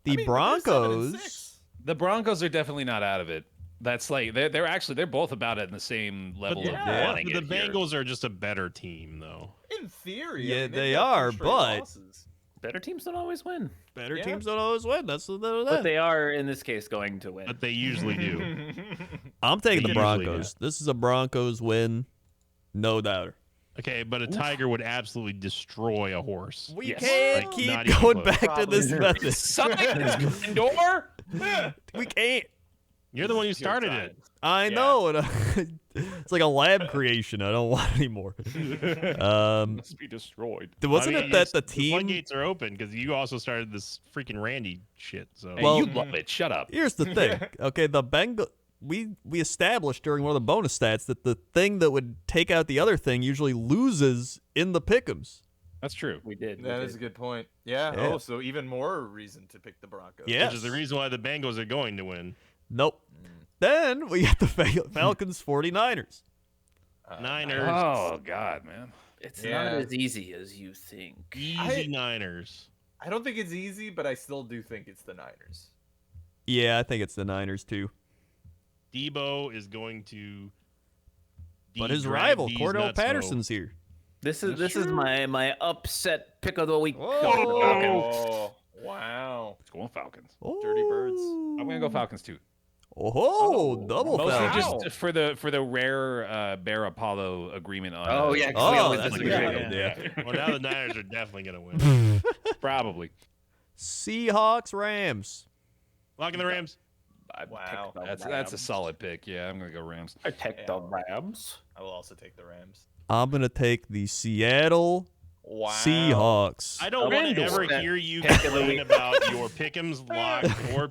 The I mean, but they're 7 and Broncos. 6. The Broncos are definitely not out of it. That's like they're both about at the same level yeah. of wanting The it here. Bengals are just a better team, though. In theory. Yeah, I mean, they they've got are, 2 straight but- losses. Better teams don't always win, Better Yeah. teams don't always win. That's the but they are in this case going to win. But they usually do. I'm taking They the usually Broncos. This is a Broncos win, no doubt. Okay, but a tiger would absolutely destroy a horse. We Yes. can't Like, keep not even going close. back to this Probably. method. Something is indoor. We can't. You're the one who started it. I Yeah. know. And it's like a lab creation. I don't want anymore. Must be destroyed. Wasn't I mean, it that it's- the team? floodgates are open because you also started this freaking Randy shit. So Hey, Well- you love it. Shut up. Here's the thing. Okay, the Bengal. We established during one of the bonus stats that the thing that would take out the other thing usually loses in the pick'ems. That's true. we did. That is a good point. Yeah. Yeah. Oh, so even more reason to pick the Broncos. Yeah. which is the reason why the Bengals are going to win. Nope. Then we got the Falcons 49ers. Niners, Oh God, man. It's Yeah. not as easy as you think. easy Niners. I don't think it's easy, but I still do think it's the Niners. Yeah, I think it's the Niners too. Debo is going to. But his drag rival, these Cordell nuts Patterson's here. This is my upset pick of the week. Whoa. Oh, wow. Let's go on Falcons. Dirty birds. I'm gonna go Falcons too. Oh, double Mostly Falcons. just for the rare Bear Apollo agreement on. Oh, yeah, 'cause Oh, we always that's disagree. a good Yeah. Well, now the Niners are definitely going to win. probably. Seahawks Rams. Locking the Rams. I Wow. picked the That's a Rams. solid pick. Yeah, I'm gonna go Rams. I picked the Rams. I will also take the Rams. I'm gonna take the Seattle Wow. Seahawks. I don't want to Randall. ever hear you Pick of the complain week. about your pick'ems locked or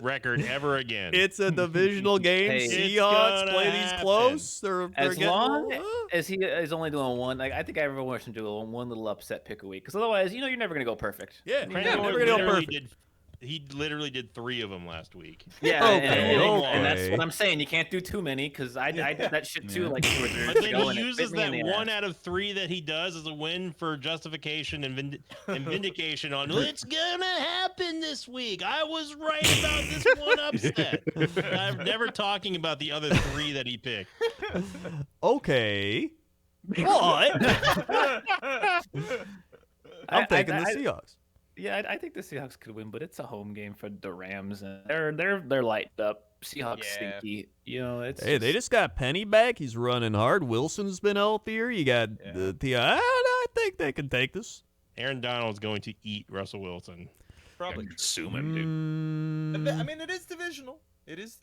record ever again. It's a divisional game. Hey, Seahawks play these happen. close. They're As getting long a little- as he is only doing one, like I think everyone wants him to do one little upset pick a week, because otherwise, you're never gonna go perfect. Yeah, Crandor never gonna go literally perfect. he literally did 3 of them last week. Yeah, and that's okay. what I'm saying. You can't do too many, because I did that shit too, like 2 or 3 But years then ago, he and it uses bit me in that the 1 ass. out of 3 that he does as a win for justification and vindication on it's gonna happen this week. I was right about this one upset. I'm never talking about the other 3 that he picked. Okay. What? I'm taking the Seahawks. Yeah, I think the Seahawks could win, but it's a home game for the Rams, and they're lighted up. Seahawks Yeah. stinky. It's Hey, they just got Penny back. He's running hard. Wilson's been healthier. You got I think they can take this. Aaron Donald's going to eat Russell Wilson. Probably. Consume him, dude. I mean, it is divisional. It's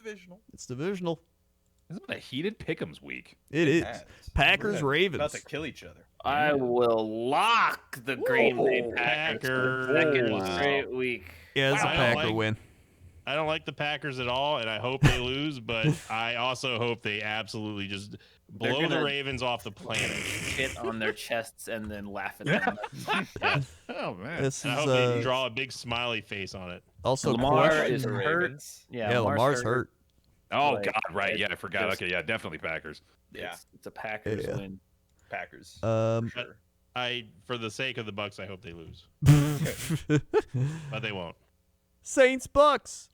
divisional. Isn't it a heated pick'ems week? It is. Yes. Packers, We're Ravens. about to kill each other. I will lock the Green Bay Packers for the second Wow. straight week. Yeah, it's a I don't Packer like- win. I don't like the Packers at all, and I hope they lose, but I also hope they absolutely just blow the gonna- Ravens off the planet. Hit on their chests and then laugh at them. Oh man. This And I is hope they draw a big smiley face on it. also Lamar question. is The hurt. Ravens. Yeah, Lamar's hurt. Oh Like, God, right? Yeah, I forgot. just- Okay, yeah, definitely Packers. Yeah. It's a Packers Yeah. win. Packers. Sure. For the sake of the Bucks, I hope they lose, but they won't. Saints, Bucks.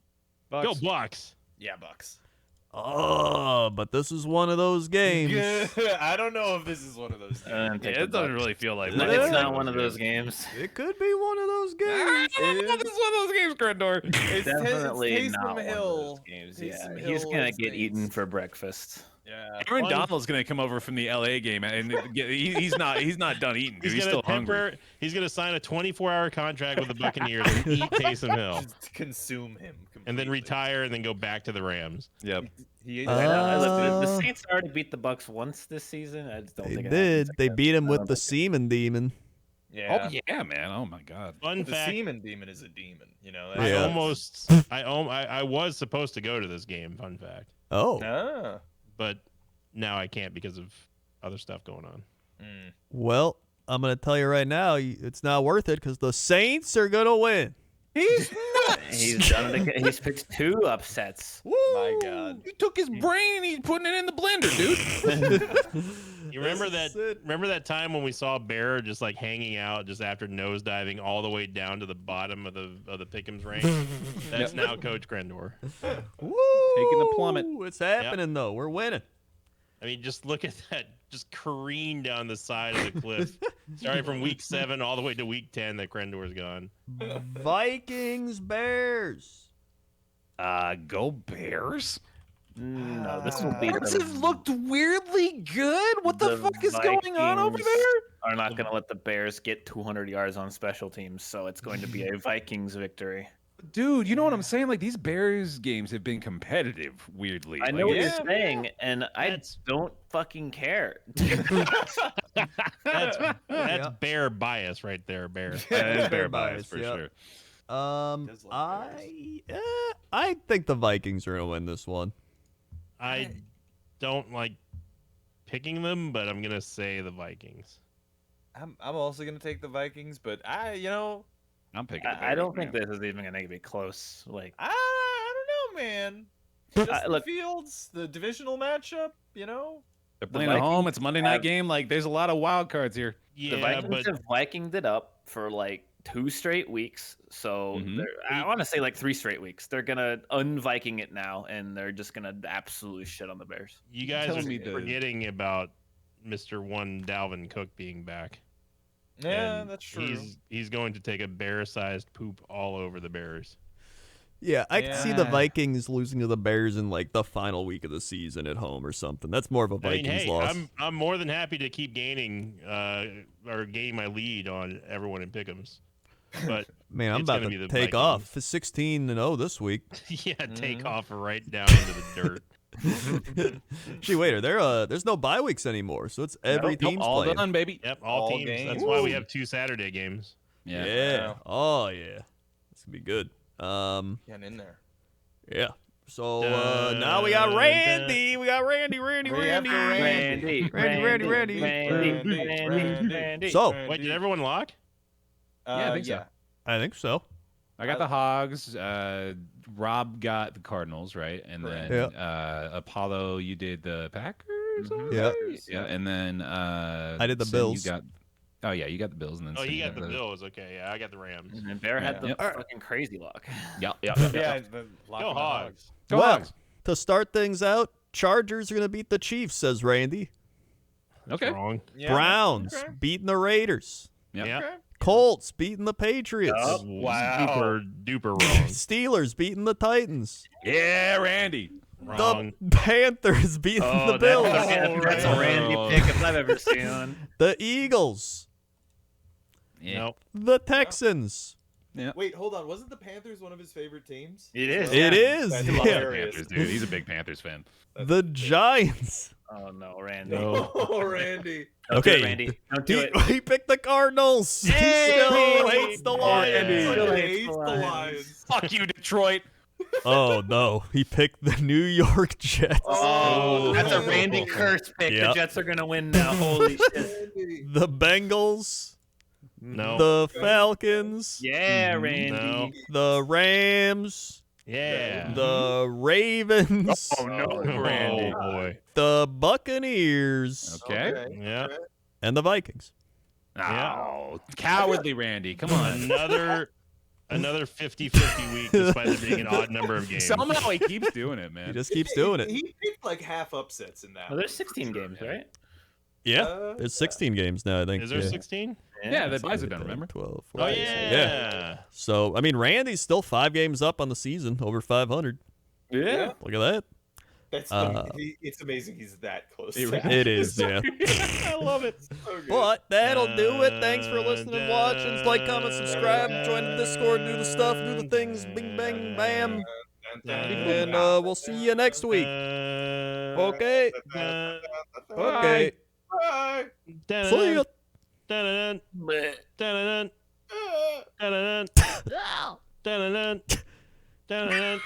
Go Bucks! Yeah, Bucks. Oh, but this is one of those games. I don't know if this is one of those. Yeah, it doesn't really feel like. No, It's not one of those games. It could be one of those games. This is one of those games, Grandor. It's Definitely Taysom not one of Hill. those games. Yeah, Taysom he's Hill gonna and get eaten Saints. for breakfast. Yeah. Aaron Donald's gonna come over from the LA game, and he's not done eating. Dude. He's still hungry. He's gonna sign a 24-hour contract with the Buccaneers and eat Taysom Hill, Just consume him. Completely. and then retire, and then go back to the Rams. Yep. He I know. Look, the Uh, Saints already beat the Bucks once this season. I just don't They think it did. happens They again. beat him I with don't the think semen demon. Yeah. Oh yeah, man. Oh my God. Fun The fact: semen demon is a demon. You know. Yeah. I was supposed to go to this game. Fun fact, Oh. Ah. but now I can't because of other stuff going on. Mm. Well, I'm going to tell you right now, it's not worth it because the Saints are going to win. He's He's done it again. He's picked 2 upsets. My God. You took his brain and he's putting it in the blender, dude. You remember This that? is it. Remember that time when we saw Bear just like hanging out just after nosediving all the way down to the bottom of the Pick'ems range? That's now Coach Grendor. Woo! Taking the plummet. It's happening, though. We're winning. I mean, just look at that, just careen down the side of the cliff, starting from week 7 all the way to week 10. That Grendor's gone. Vikings, Bears. Go Bears. No, this will be Bears have looked weirdly good. What the fuck is going on over Vikings there? Are not going to let the Bears get 200 yards on special teams, so it's going to be a Vikings victory. Dude, you know what I'm saying? Like these Bears games have been competitive, weirdly. I know Like, what it's- you're saying, and I That's- don't fucking care. That's Yeah. Bear bias right there, Bear. that is Bear Bear bias bias, for yep. sure. Does like I think the Vikings are going to win this one. I don't like picking them, but I'm gonna say the Vikings. I'm also gonna take the Vikings, but I'm I'm picking. The I don't Bears, think man. this is even going to be close. Like, I don't know, man. Justin look- Fields, the divisional matchup. They're playing at home. It's a Monday night have- game. Like there's a lot of wild cards here. the Yeah, Vikings but have Vikinged it up for like 2 straight weeks. So Mhm. I want to say like 3 straight weeks. They're going to un-Viking it now, and they're just going to absolutely shit on the Bears. you guys telling are me to- forgetting about Mr. One Dalvin Cook being back. Yeah, And that's true. He's going to take a bear-sized poop all over the Bears. Yeah, I can see the Yeah. Vikings losing to the Bears in like the final week of the season at home or something. That's more of a I mean, Vikings hey, loss. I'm more than happy to keep gaining my lead on everyone in Pick'ems. But Man, I'm it's about gonna to be the take Vikings. off 16-0 this week. yeah, take Mhm. off right down into the dirt. Gee, wait, there's no bye weeks anymore, so it's every Nope, team's all playing. done, baby. Yep, all All teams. games. That's why we Woo. have 2 Saturday games. Yeah. Wow. Oh yeah. It's gonna be good. Getting in there. Yeah. So now we got Randy. We got Randy. So, wait, did everyone lock? Yeah, I think so. I think so. I got the Hogs. Rob got the Cardinals, right? And then Apollo, you did the Packers. Yeah. Yeah, and then I did the Sin, Bills. You got you got the Bills, and then Sin You got the Bills. Okay, yeah, I got the Rams. And Bear had the fucking crazy lock. Yeah. The Go Hogs. Go Well, Hogs. to start things out, Chargers are going to beat the Chiefs, says Randy. Okay. Wrong. Yeah. Browns beating the Raiders. Yeah. Colts beating the Patriots. Oh, Wow. Duper wrong. Steelers beating the Titans. Yeah, Randy. Wrong. The Panthers beating the Bills. That's a Randy pick if I've ever seen. The Eagles. Yeah. Nope. The Texans. Wait, hold on. Wasn't the Panthers one of his favorite teams? It is. It is. That's Yeah. hilarious. Panthers, dude. He's a big Panthers fan. The Giants. Oh no, Randy. No. Oh, Randy. Don't do Okay. it, Randy. Don't do it. He picked the Cardinals. He still hates the Lions. Still He hates hates the the Lions. Lions. Fuck you, Detroit. Oh no, he picked the New York Jets. Oh, that's a Oh. Randy curse pick. Yep. The Jets are gonna win now. Holy shit. The Bengals. No. The Falcons. Yeah, Randy. No. The Rams. Yeah. The Ravens. Oh no, Oh, Randy. boy. The Buccaneers. Okay. Yeah. And the Vikings. Oh, cowardly Randy. Come on. Another 50-50 week, despite there being an odd number of games. Somehow he keeps doing it, He man. just keeps doing it. He picked like half upsets in that. Well, there's 16 games, right? Yeah. There's 16 games now, I think. Is there yeah. 16? Yeah, the buys are done, remember? 12, Oh, 14. yeah. So, I mean, Randy's still 5 games up on the season, over 500. Yeah. Look at that. That's it's amazing he's that close. It is, yeah. I love it. So good. But that'll do it. Thanks for listening, watching. Like, comment, subscribe, join the Discord, do the stuff, do the things. Bing, bang, bam. And we'll see you next week. Okay. Okay. Bye. See ya. Dun-dun-dun. Bleh. Dun-dun-dun. Dun-dun-dun. Dun-dun-dun. Dun-dun-dun.